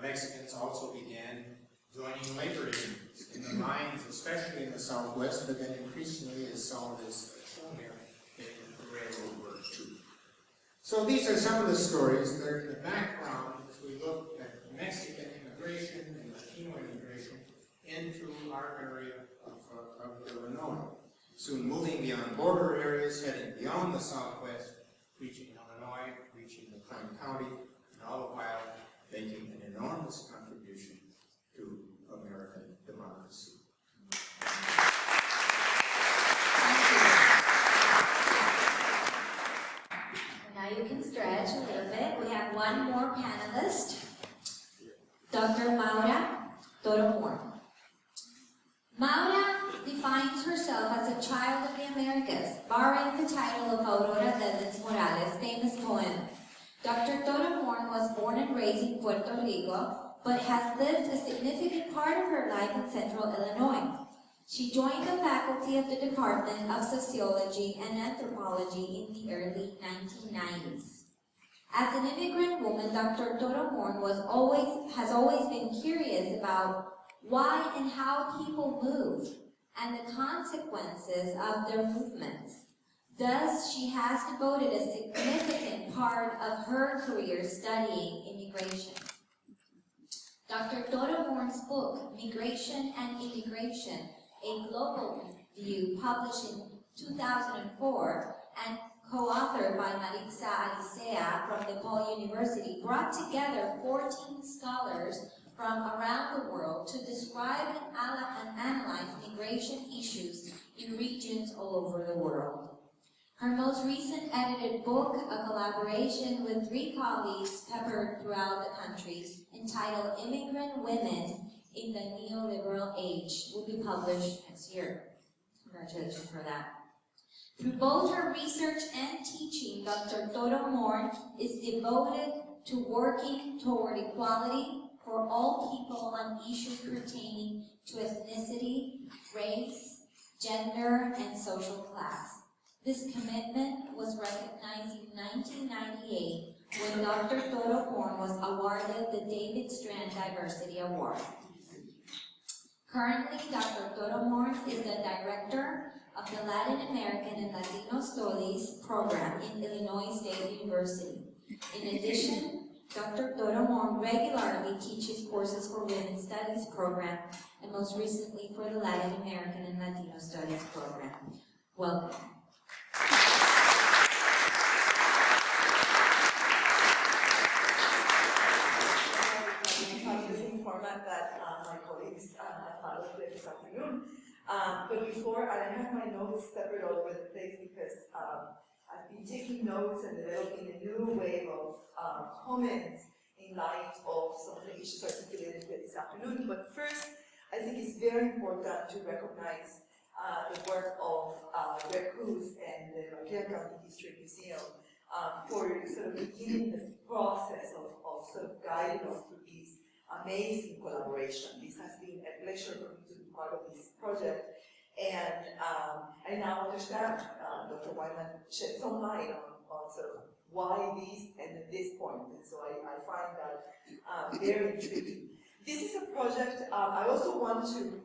Mexicans also began joining labor unions in the mines, especially in the Southwest, but then increasingly, as Sal has shown here, in the railroad work too. So these are some of the stories that are in the background as we look at Mexican immigration and Latino immigration into our area of Illinois. Soon moving beyond border areas, heading beyond the Southwest, reaching Illinois, reaching McLean County, and all the while making an enormous contribution to American democracy. Now you can stretch a little bit. We have one more panelist, Dr. Maura Toro-Morn. Maura defines herself as a child of the Americas, borrowing the title of Aurora Ledes Morales' famous poem. Dr. Toro-Morn was born and raised in Puerto Rico, but has lived a significant part of her life in central Illinois. She joined the faculty of the Department of Sociology and Anthropology in the early 1990s. As an immigrant woman, Dr. Toro-Morn has always been curious about why and how people move and the consequences of their movements. Thus, she has devoted a significant part of her career studying immigration. Dr. Toro-Morn's book, Migration and Immigration, A Global View, published in 2004 and co-authored by Maritza Alicea from DePaul University, brought together 14 scholars from around the world to describe and analyze migration issues in regions all over the world. Her most recent edited book, a collaboration with 3 colleagues peppered throughout the country, entitled Immigrant Women in the Neoliberal Age, will be published next year. Congratulations for that. Through both her research and teaching, Dr. Toro-Morn is devoted to working toward equality for all people on issues pertaining to ethnicity, race, gender, and social class. This commitment was recognized in 1998 when Dr. Toro-Morn was awarded the David Strand Diversity Award. Currently, Dr. Toro-Morn is the director of the Latin American and Latino Studies program in Illinois State University. In addition, Dr. Toro-Morn regularly teaches courses for Women's Studies program, and most recently for the Latin American and Latino Studies program. Welcome. Interesting format that my colleagues have followed this afternoon. But before, I have my notes separate all over the place because I've been taking notes and developing a new wave of comments in light of some of the issues articulated here this afternoon. But first, I think it's very important to recognize the work of Red Cruz and the McLean County History Museum for sort of beginning the process of sort of guiding us through this amazing collaboration. This has been a pleasure for me to be part of this project, and I now understand Dr. Wyman shed some light on sort of why this and at this point, and so I find that very intriguing. This is a project, I also want to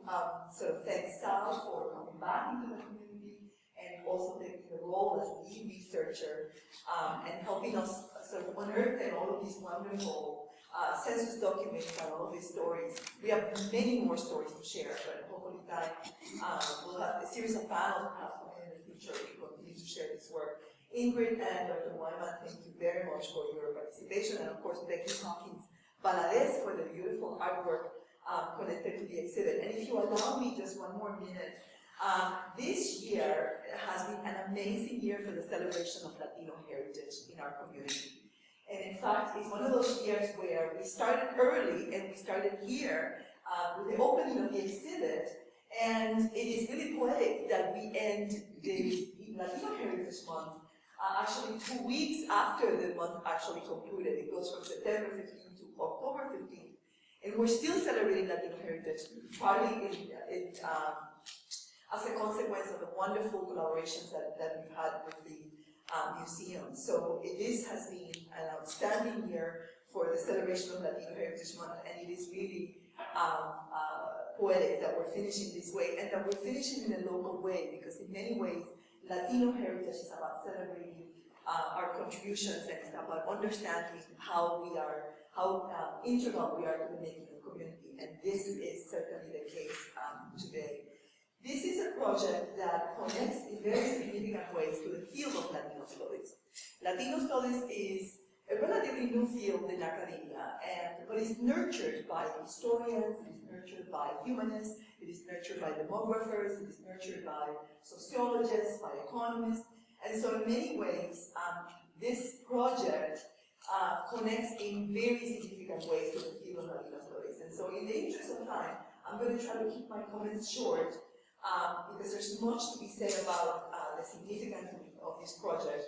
sort of thank Sal for coming back into the community and also taking the role as lead researcher and helping us sort of unearth all of these wonderful census documents and all of these stories. We have many more stories to share, but hopefully we'll have a series of panels perhaps in the future to continue to share this work. Ingrid and Dr. Wyman, thank you very much for your participation, and of course Becky Hawkins Valadez for the beautiful artwork connected to the exhibit. And if you allow me just one more minute, this year has been an amazing year for the celebration of Latino heritage in our community. And in fact, it's one of those years where we started early, and we started here with the opening of the exhibit, and it is really poetic that we end the Latino Heritage Month actually 2 weeks after the month actually concluded. It goes from September 15th to October 15th, and we're still celebrating Latino heritage, partly as a consequence of the wonderful collaborations that we've had with the museum. So this has been an outstanding year for the celebration of Latino Heritage Month, and it is really poetic that we're finishing this way, and that we're finishing in a local way, because in many ways, Latino heritage is about celebrating our contributions, and it's about understanding how integral we are to the making of community, and this is certainly the case today. This is a project that connects in very significant ways to the field of Latino studies. Latino studies is a relatively new field in academia, but it's nurtured by historians, it is nurtured by humanists, it is nurtured by demographers, it is nurtured by sociologists, by economists, and so in many ways, this project connects in very significant ways to the field of Latino studies. And so in the interest of time, I'm going to try to keep my comments short, because there's much to be said about the significance of this project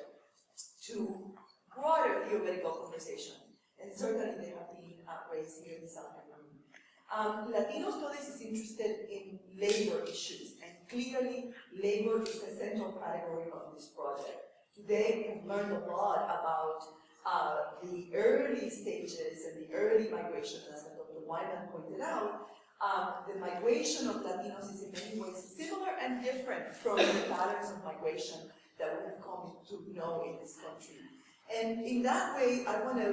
to broader theoretical conversation, and certainly they have been raised here this afternoon. Latino Studies is interested in labor issues, and clearly labor is a central category of this project. Today we've learned a lot about the early stages and the early migration, as Dr. Wyman pointed out. The migration of Latinos is in many ways similar and different from the patterns of migration that we have come to know in this country. And in that way, I want to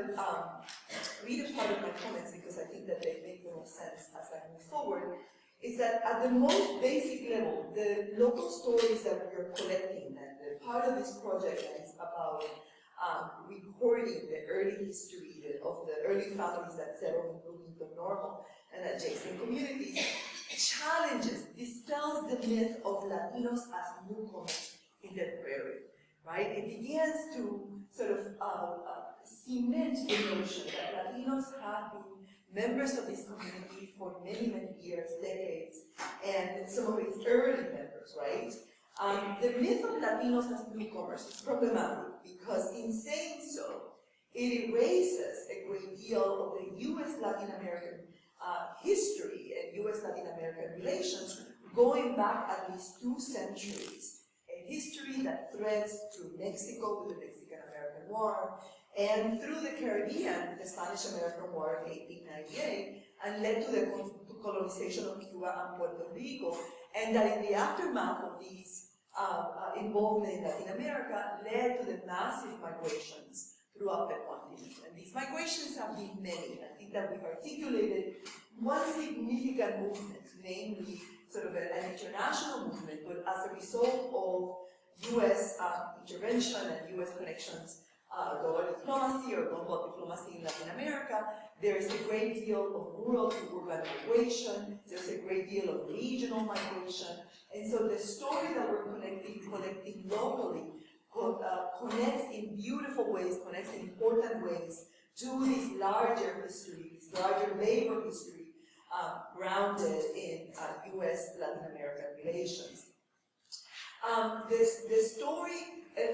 read a part of my comments, because I think that they make the most sense as I move forward, is that at the most basic level, the local stories that we are collecting, and the part of this project that is about recording the early history of the early families that settled in Bloomington Normal and adjacent communities, challenges, dispels the myth of Latinos as newcomers in the Prairie, right? It begins to sort of cement the notion that Latinos have been members of this community for many, many years, decades, and some of its early members, right? The myth of Latinos as newcomers is problematic, because in saying so, it erases a great deal of the U.S.-Latin American history and U.S.-Latin American relations going back at least 2 centuries. A history that threads through Mexico with the Mexican-American War, and through the Caribbean, the Spanish-American War in 1898, and led to the colonization of Cuba and Puerto Rico, and that in the aftermath of these involvement in Latin America led to the massive migrations throughout the continent. And these migrations have been many. I think that we've articulated one significant movement, namely sort of an international movement, but as a result of U.S. intervention and U.S. connections, global diplomacy or global diplomacy in Latin America, there is a great deal of rural to urban migration, there's a great deal of regional migration, and so the story that we're collecting locally connects in beautiful ways, connects in important ways to this larger history, this larger labor history grounded in U.S. Latin American relations. The story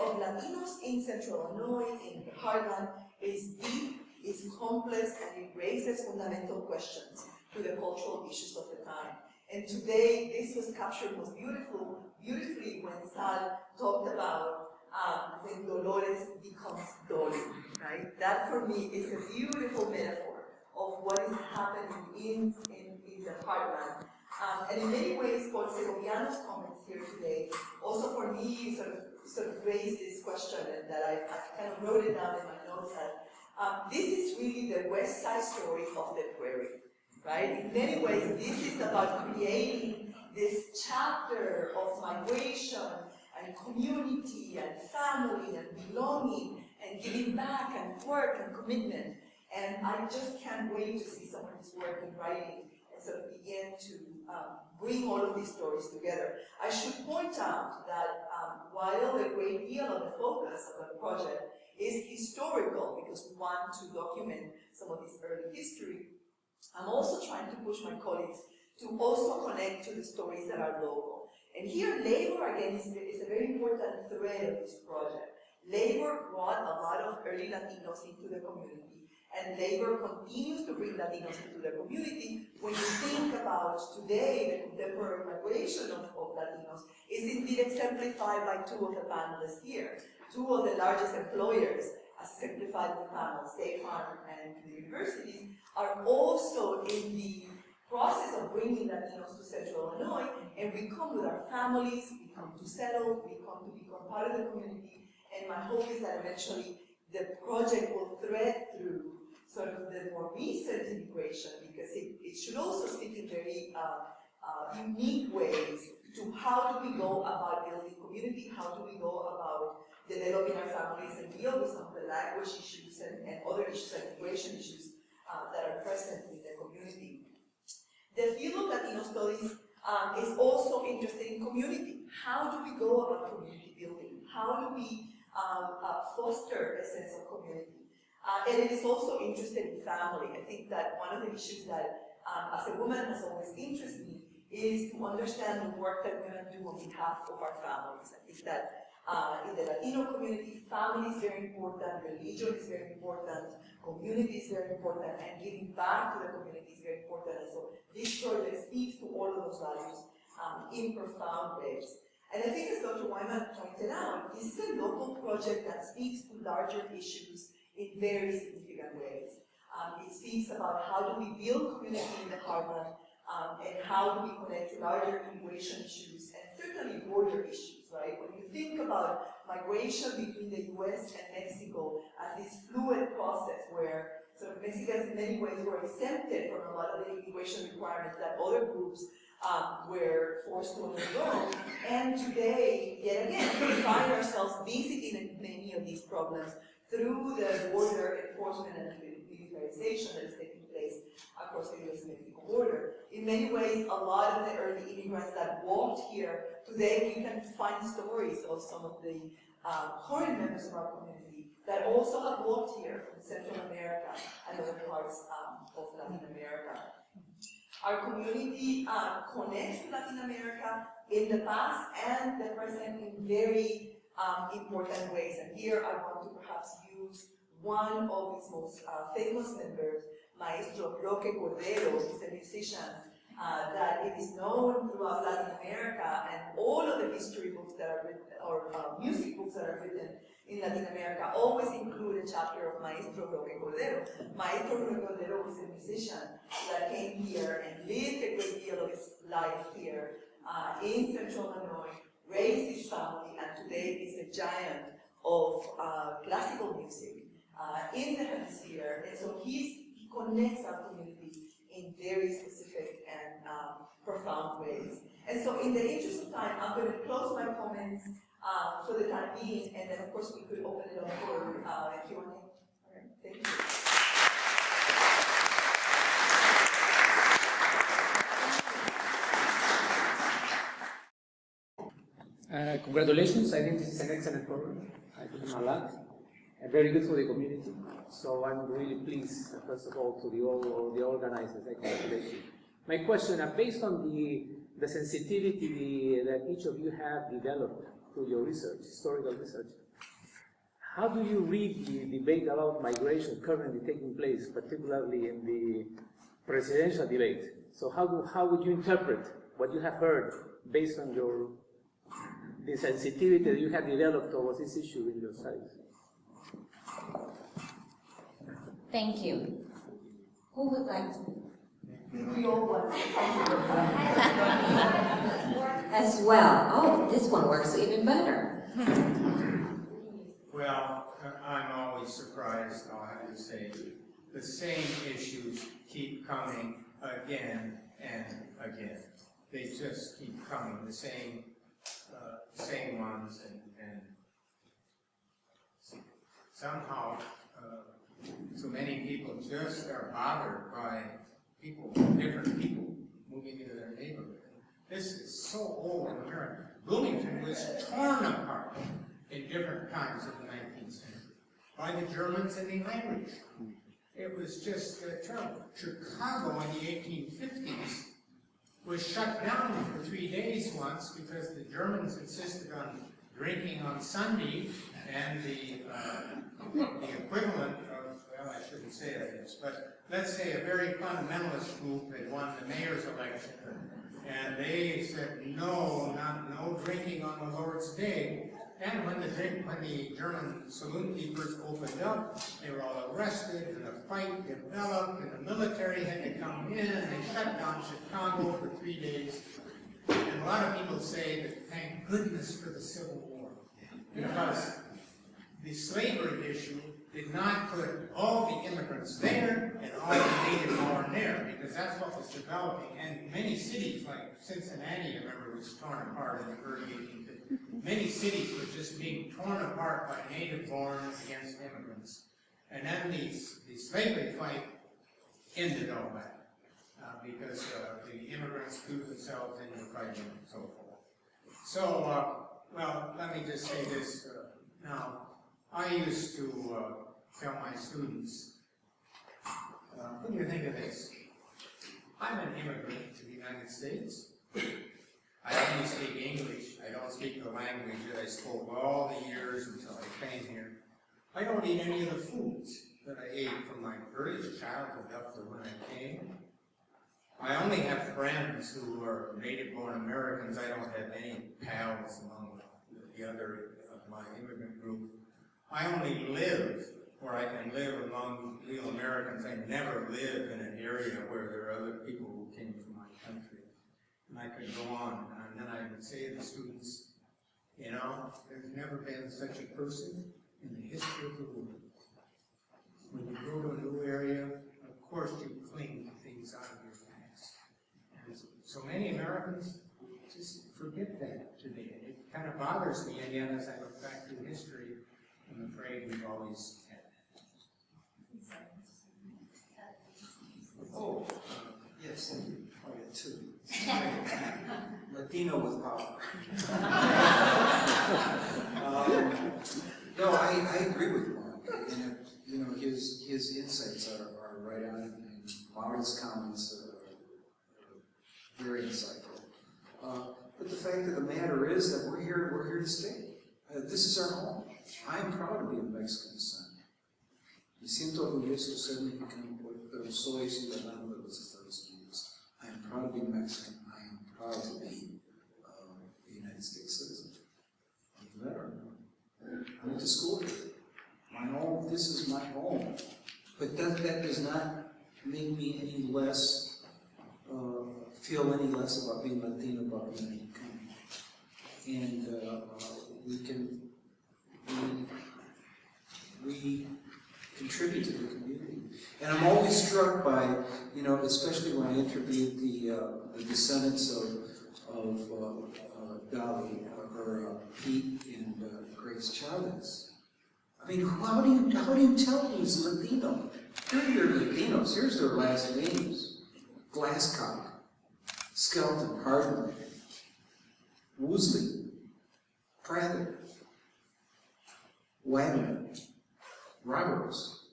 of Latinos in Central Illinois, in the heartland, is deep, is complex, and it raises fundamental questions to the cultural issues of the time. And today, this was captured most beautifully when Sal talked about when Dolores becomes Dolly, right? That for me is a beautiful metaphor of what is happening in the heartland. And in many ways, for Segobiano's comments here today, also for me sort of raised this question, and that I kind of wrote it down in my notes that this is really the West Side story of the Prairie, right? In many ways, this is about creating this chapter of migration and community and family and belonging and giving back and work and commitment. And I just can't wait to see some of this work in writing and sort of begin to bring all of these stories together. I should point out that while a great deal of the focus of the project is historical, because we want to document some of this early history, I'm also trying to push my colleagues to also connect to the stories that are local. And here, labor, again, is a very important thread of this project. Labor brought a lot of early Latinos into the community, and labor continues to bring Latinos into the community. When you think about today, the contemporary migration of Latinos is indeed exemplified by two of the panelists here. Two of the largest employers, as exemplified in the panel, State Farm and the universities, are also in the process of bringing Latinos to Central Illinois, and we come with our families, we come to settle, we come to become part of the community, and my hope is that eventually the project will thread through sort of the more recent immigration, because it should also speak in very unique ways to how do we go about building community, how do we go about developing our families and deal with some of the language issues and other issues like immigration issues that are present in the community. The field of Latino studies is also interested in community. How do we go about community building? How do we foster a sense of community? And it is also interested in family. I think that one of the issues that, as a woman, has always interested me is to understand the work that women do on behalf of our families. I think that in the Latino community, family is very important, religion is very important, community is very important, and giving back to the community is very important. And so this project speaks to all of those values in profound ways. And I think, as Dr. Wyman pointed out, this is a local project that speaks to larger issues in very significant ways. It speaks about how do we build community in the heartland, and how do we connect to larger immigration issues, and certainly border issues, right? When you think about migration between the US and Mexico as this fluid process where sort of Mexicans in many ways were exempted from a lot of the immigration requirements that other groups were forced to undergo, and today, yet again, we find ourselves visiting many of these problems through the border enforcement and militarization that is taking place across the US-Mexico border. In many ways, a lot of the early immigrants that walked here, today we can find stories of some of the current members of our community that also have walked here from Central America and other parts of Latin America. Our community connects to Latin America in the past and the present in very important ways. And here I want to perhaps use one of its most famous members, Maestro Roque Cordero. He's a musician that it is known throughout Latin America, and all of the history books that are written, or music books that are written in Latin America, always include a chapter of Maestro Roque Cordero. Maestro Roque Cordero was a musician that came here and lived a great deal of his life here in Central Illinois, raised his family, and today is a giant of classical music in the hemisphere, and so he connects our community in very specific and profound ways. And so in the interest of time, I'm going to close my comments for the time being, and then of course we could open it up for Q&A. All right, thank you. Congratulations, I think this is an excellent program. I learned a lot, and very good for the community. So I'm really pleased, first of all, to all the organizers. I congratulate you. My question, based on the sensitivity that each of you have developed through your research, historical research, how do you read the debate about migration currently taking place, particularly in the presidential debate? So how would you interpret what you have heard based on the sensitivity that you have developed towards this issue in your studies? Thank you. Who would like to? We all want As well. Oh, this one works even better. Well, I'm always surprised, I'll have to say. The same issues keep coming again and again. They just keep coming, the same ones, and somehow so many people just are bothered by different people moving into their neighborhood. This is so old in America. Bloomington was torn apart in different times of the 19th century by the Germans and the Irish. It was just terrible. Chicago in the 1850s was shut down for 3 days once because the Germans insisted on drinking on Sunday, and the equivalent of, well, I shouldn't say this, but let's say a very fundamentalist group had won the mayor's election, and they said no drinking on the Lord's Day. And when the German saloon keepers opened up, they were all arrested, and a fight developed, and the military had to come in, and they shut down Chicago for 3 days. And a lot of people say that thank goodness for the Civil War, because the slavery issue did not put all the immigrants there and all the native born there, because that's what was developing. And many cities, like Cincinnati, I remember, was torn apart in the early 1850s. Many cities were just being torn apart by native born against immigrants. And then the slavery fight ended all that, because the immigrants threw themselves into the fighting and so forth. So, well, let me just say this. Now, I used to tell my students, what do you think of this? I'm an immigrant to the United States. I only speak English. I don't speak the language that I spoke all the years until I came here. I don't eat any of the foods that I ate from my earliest childhood up to when I came. I only have friends who are native-born Americans. I don't have any pals among the other of my immigrant group. I only live where I can live among real Americans. I never live in an area where there are other people who came from my country. And I could go on, and then I would say to the students, you know, there's never been such a person in the history of the world. When you go to a new area, of course you cling to things out of your past. And so many Americans just forget that today. It kind of bothers me, and yet as I look back through history, I'm afraid we've always had that. Oh, yes, thank you. I got two. Latino with power. No, I agree with Mark. And you know, his insights are right on, and Maura's comments are very insightful. But the fact of the matter is that we're here to stay. This is our home. I am proud to be of Mexican descent. Me siento orgulloso de ser mexicano, pero soy ciudadano de los Estados Unidos. I am proud to be Mexican. I am proud to be a United States citizen. I'm a veteran. I went to school here. My home, this is my home. But that does not make me any less, feel any less about being Latino, about being Mexicano. And we contribute to the community. And I'm always struck by, you know, especially when I interviewed the descendants of Dolly, or Pete and Grace Chavez. I mean, how do you tell who's Latino? Here are your Latinos. Here's their last names: Glasscock, Skelton, Hardman, Woosley, Prather, Wagner, Roberts,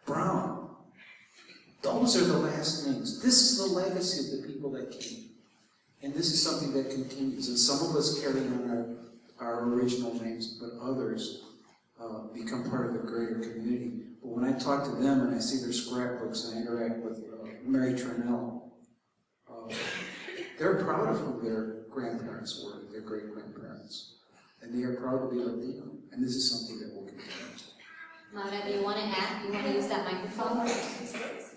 Brown. Those are the last names. This is the legacy of the people that came. And this is something that continues. And some of us carry on our original names, but others become part of the greater community. But when I talk to them and I see their scrapbooks and I interact with Mary Turnell, they're proud of who their grandparents were, their great-grandparents. And they are proud to be Latino. And this is something that will continue. Maura, do you want to add? You want to use that microphone?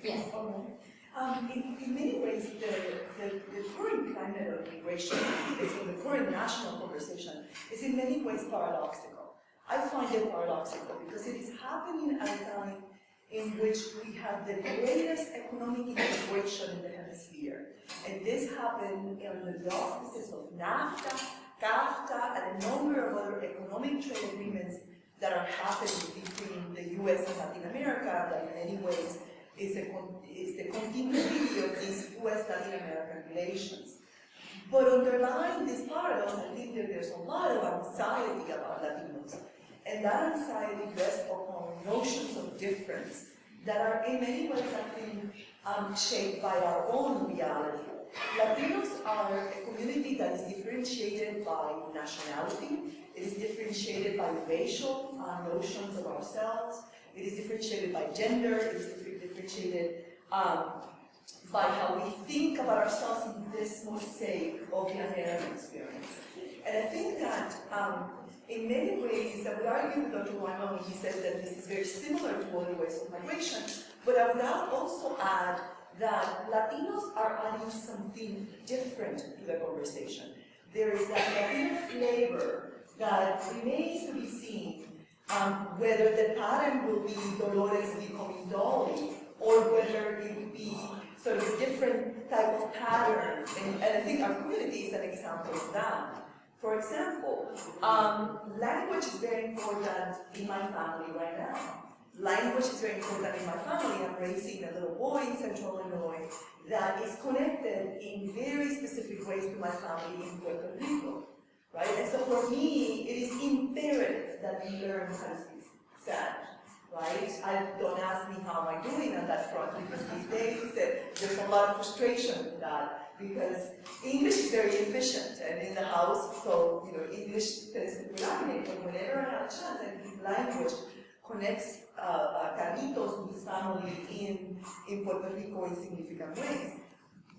Yes. In many ways, the current climate of immigration, the current national conversation, is in many ways paradoxical. I find it paradoxical because it is happening at a time in which we have the greatest economic integration in the hemisphere. And this happened in the auspices of NAFTA, CAFTA, and a number of other economic trade agreements that are happening between the US and Latin America, that in many ways is the continuity of these US-Latin American relations. But underlying this paradox, I think that there's a lot of anxiety about Latinos. And that anxiety rests upon notions of difference that are in many ways, I think, shaped by our own reality. Latinos are a community that is differentiated by nationality, it is differentiated by racial notions of ourselves, it is differentiated by gender, it is differentiated by how we think about ourselves in this mosaic of the American experience. And I think that in many ways, I would argue with Dr. Wyman when he says that this is very similar to other ways of migration, but I would also add that Latinos are adding something different to the conversation. There is that Latino flavor that remains to be seen, whether the pattern will be Dolores becoming Dolly, or whether it would be sort of a different type of pattern. And I think our community is an example of that. For example, language is very important in my family right now. Language is very important in my family. I'm raising a little boy in Central Illinois that is connected in very specific ways to my family in Puerto Rico, right? And so for me, it is imperative that we learn how to speak Spanish, right? Don't ask me how am I doing on that front, because these days there's a lot of frustration with that, because English is very efficient, and in the house, so, you know, English tends to predominate, but whenever I have a chance, I think language connects Carlitos and his family in Puerto Rico in significant ways.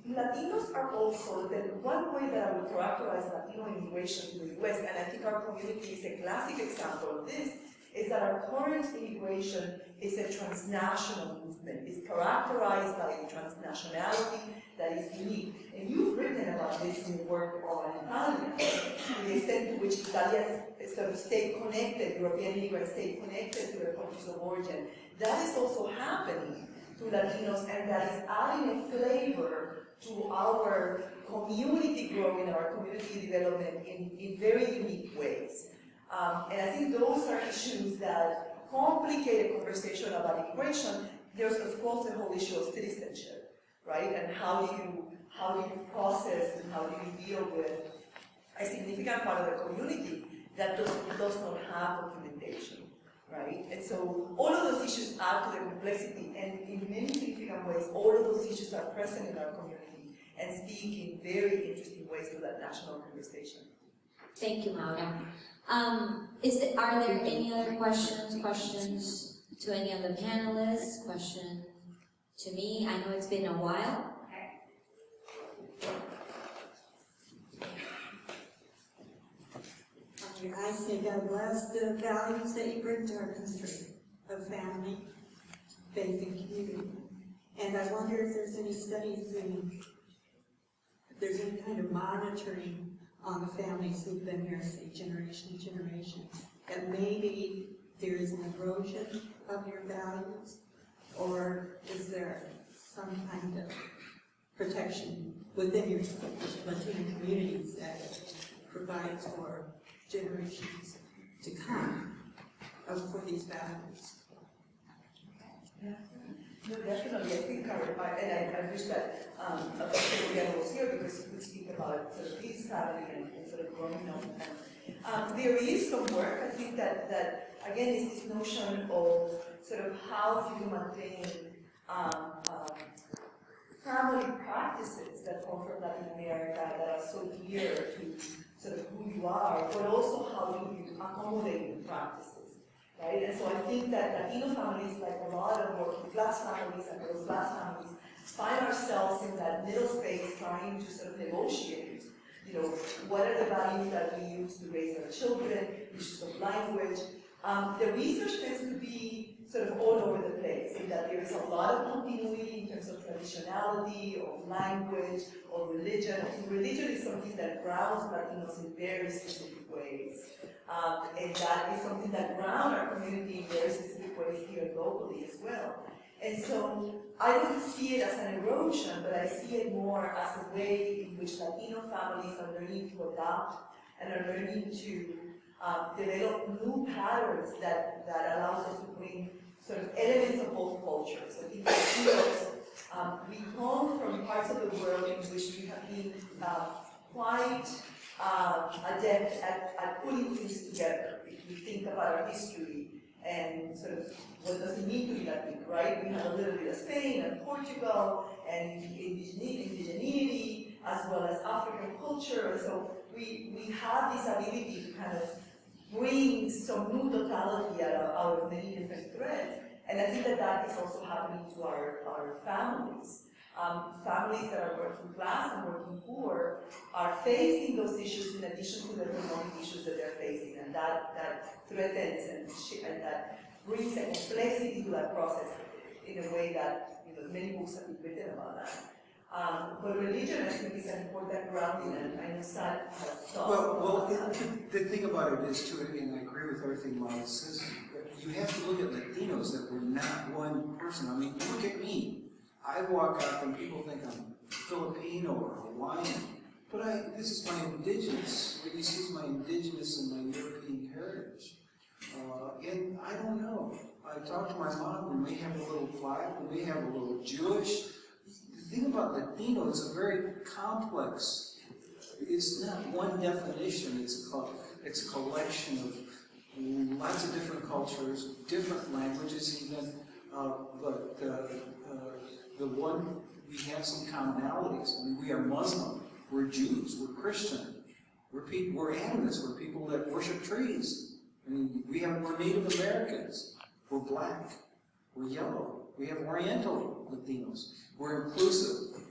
Latinos are also, the one way that I would characterize Latino immigration to the US, and I think our community is a classic example of this, is that our current immigration is a transnational movement. It's characterized by a transnationality that is unique. And you've written about this in your work on Italia, to the extent to which Italians sort of stay connected, European immigrants stay connected to their countries of origin. That is also happening to Latinos, and that is adding a flavor to our community growing, our community development in very unique ways. And I think those are issues that complicate a conversation about immigration. There's, of course, the whole issue of citizenship, right? And how do you process and how do you deal with a significant part of the community that does not have documentation, right? And so all of those issues add to the complexity, and in many significant ways, all of those issues are present in our community and speak in very interesting ways to that national conversation. Thank you, Maura. Are there any other questions to any of the panelists? Question to me? I know it's been a while. I say God bless the values that you bring to our country of family, faith, and community. And I wonder if there's any studies if there's any kind of monitoring on the families who've been here, say, generation to generation, that maybe there is an erosion of your values? Or is there some kind of protection within your Latino communities that provides for generations to come for these values? No, definitely. I think, and I wish that Segobiano was here because he could speak about sort of his family and sort of growing up. There is some work. I think that again is this notion of sort of how do you maintain family practices that come from Latin America that are so dear to sort of who you are, but also how do you accommodate the practices. Right? And so I think that Latino families, like a lot of working class families and middle class families, find ourselves in that middle space trying to sort of negotiate, what are the values that we use to raise our children, issues of language. The research tends to be sort of all over the place, in that there is a lot of continuity in terms of traditionality, of language, of religion. I think religion is something that grounds Latinos in very specific ways. And that is something that grounds our community in very specific ways here locally as well. And so I don't see it as an erosion, but I see it more as a way in which Latino families are learning to adapt and are learning to develop new patterns that allows us to bring sort of elements of both cultures. I think Latinos, we come from parts of the world in which we have been quite adept at putting things together. If we think about our history and sort of what does it mean to be Latino, right? We have a little bit of Spain and Portugal and indigeneity as well as African culture. And so we have this ability to kind of bring some new totality out of many different threads. And I think that is also happening to our families. Families that are working class and working poor are facing those issues in addition to the economic issues that they're facing, and that threatens and that brings a complexity to that process in a way that many books have been written about that. But religion, I think, is an important grounding, and I know Sal has thoughts. Well, the thing about it is, too, and I agree with everything Maura says, you have to look at Latinos that were not one person. I mean, look at me. I walk up and people think I'm Filipino or Hawaiian, but this is my indigenous. What you see is my indigenous and my European heritage. And I don't know. I talk to my mom, we may have a little black, we may have a little Jewish. The thing about Latino is a very complex. It's not one definition. It's a collection of lots of different cultures, different languages even, but the one, we have some commonalities. I mean, we are Muslim, we're Jews, we're Christian, we're animists, we're people that worship trees. I mean, we're Native Americans, we're black, we're yellow, we have Oriental Latinos, we're inclusive.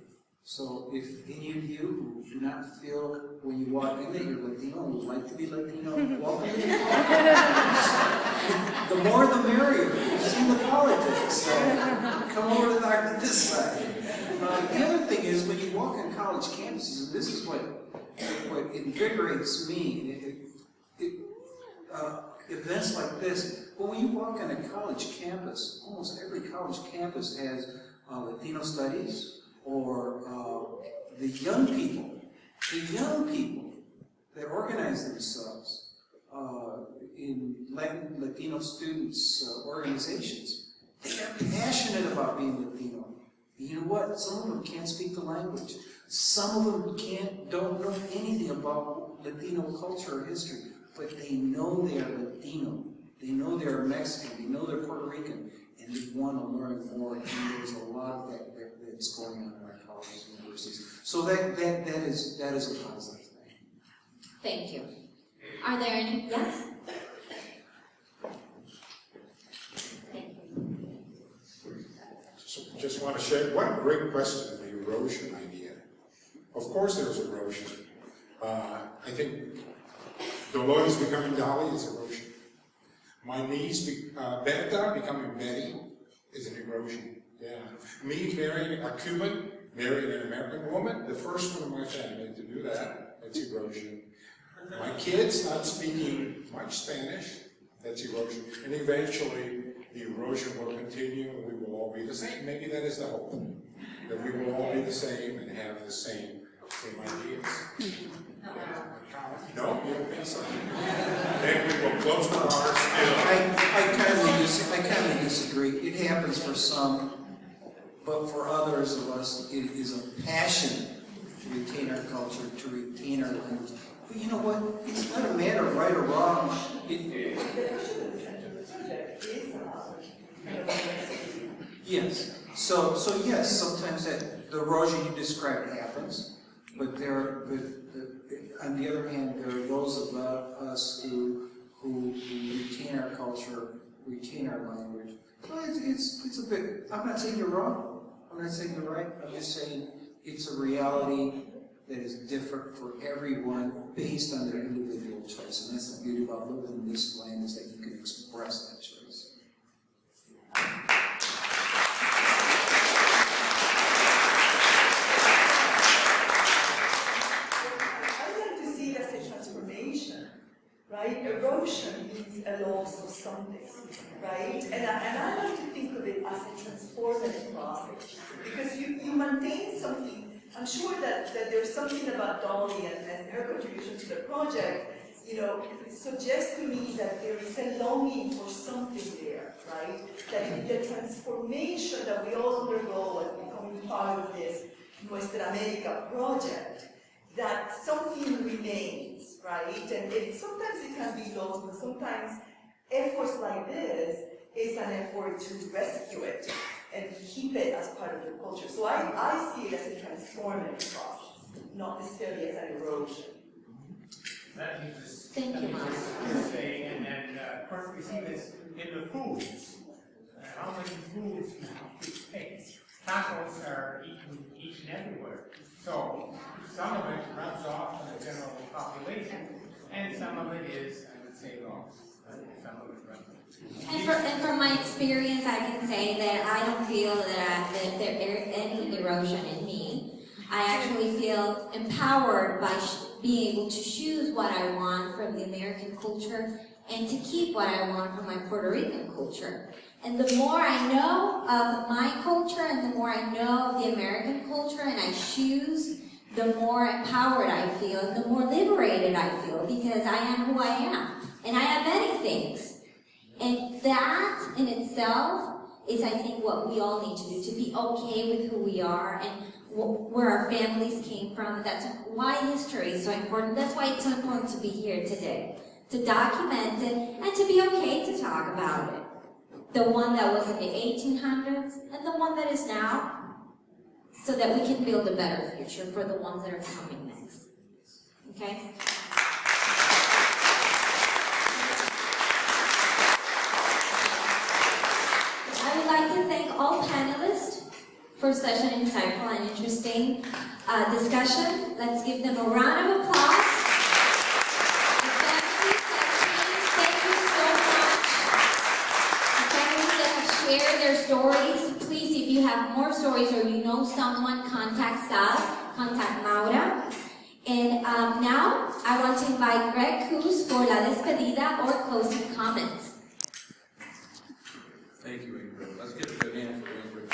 So if any of you who do not feel when you walk in that you're Latino and would like to be Latino, welcome to the club. The more the merrier. We've seen the politics, so come over to this side. The other thing is, when you walk on college campuses, and this is what invigorates me, events like this, but when you walk on a college campus, almost every college campus has Latino studies, or the young people that organize themselves in Latino students' organizations. They are passionate about being Latino. You know what? Some of them can't speak the language. Some of them don't know anything about Latino culture or history, but they know they are Latino. They know they're Mexican. They know they're Puerto Rican, and they want to learn more. And there's a lot of that that's going on in our colleges and universities. So that is a positive thing. Thank you. Are there any? Yes? Thank you. Just want to share, what a great question, the erosion idea. Of course there's erosion. I think Dolores becoming Dolly is erosion. My niece, Berta, becoming Betty is an erosion. Yeah. Me marrying a Cuban, marrying an American woman, the first one in my family to do that, that's erosion. My kids not speaking much Spanish, that's erosion. And eventually, the erosion will continue and we will all be the same. Maybe that is the hope, that we will all be the same and have the same ideas. No, you don't think so? Then we will close the bar still. I kind of disagree. It happens for some, but for others of us, it is a passion to retain our culture, to retain our language. But you know what? It's not a matter of right or wrong. Yes. So yes, sometimes the erosion you described happens, but on the other hand, there are those of us who retain our culture, retain our language. So it's a bit. I'm not saying you're wrong. I'm not saying you're right. I'm just saying it's a reality that is different for everyone based on their individual choice, and that's the beauty about living in this land, is that you can express that choice. Right? Erosion means a loss of something, right? And I like to think of it as a transformative process, because you maintain something. I'm sure that there's something about Dolly and her contribution to the project, suggests to me that there is a longing for something there, right? That in the transformation that we all undergo as becoming part of this Nuestra América project, that something remains, right? And sometimes it can be lost, but sometimes efforts like this is an effort to rescue it and keep it as part of the culture. So I see it as a transformative process, not necessarily as an erosion. Thank you, Maura. And then, of course, we see this in the foods. How many foods we take? Tacos are eaten each and everywhere. So some of it rubs off on the general population, and some of it is, I would say, lost. Some of it rubs off. And from my experience, I can say that I don't feel that there is any erosion in me. I actually feel empowered by being able to choose what I want from the American culture and to keep what I want from my Puerto Rican culture. And the more I know of my culture and the more I know of the American culture and I choose, the more empowered I feel and the more liberated I feel, because I am who I am. And I have many things. And that in itself is, I think, what we all need to do, to be okay with who we are and where our families came from. That's why history is so important. That's why it's so important to be here today, to document it and to be okay to talk about it. The one that was in the 1800s and the one that is now, so that we can build a better future for the ones that are coming next. Okay? I would like to thank all panelists for such an insightful and interesting discussion. Let's give them a round of applause. The family section, thank you so much. The families that have shared their stories, please, if you have more stories or you know someone, contact Sal, contact Maura. And now, I want to invite Greg Coos for la despedida or closing comments. Thank you, Ingrid. Let's give a good hand for Ingrid.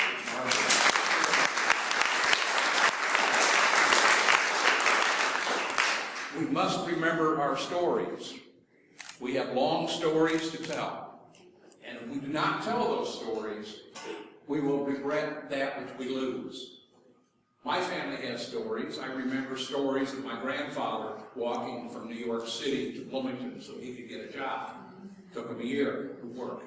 We must remember our stories. We have long stories to tell. And if we do not tell those stories, we will regret that which we lose. My family has stories. I remember stories of my grandfather walking from New York City to Bloomington so he could get a job. It took him a year to work.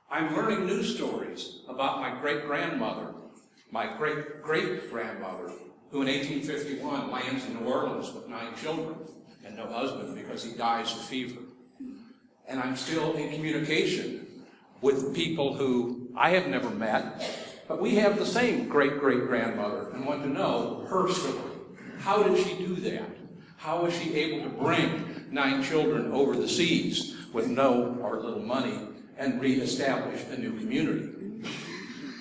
I'm learning new stories about my great-grandmother, my great-great-grandmother, who in 1851 lands in New Orleans with 9 children and no husband because he dies of fever. And I'm still in communication with people who I have never met, but we have the same great-great-grandmother and want to know her story. How did she do that? How was she able to bring 9 children over the seas with no or little money and reestablish a new community?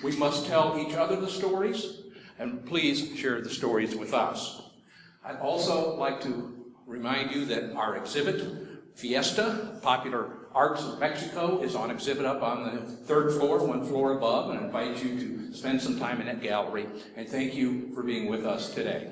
We must tell each other the stories, and please share the stories with us. I'd also like to remind you that our exhibit, Fiesta, Popular Arts of Mexico, is on exhibit up on the third floor, one floor above, and I invite you to spend some time in that gallery. And thank you for being with us today.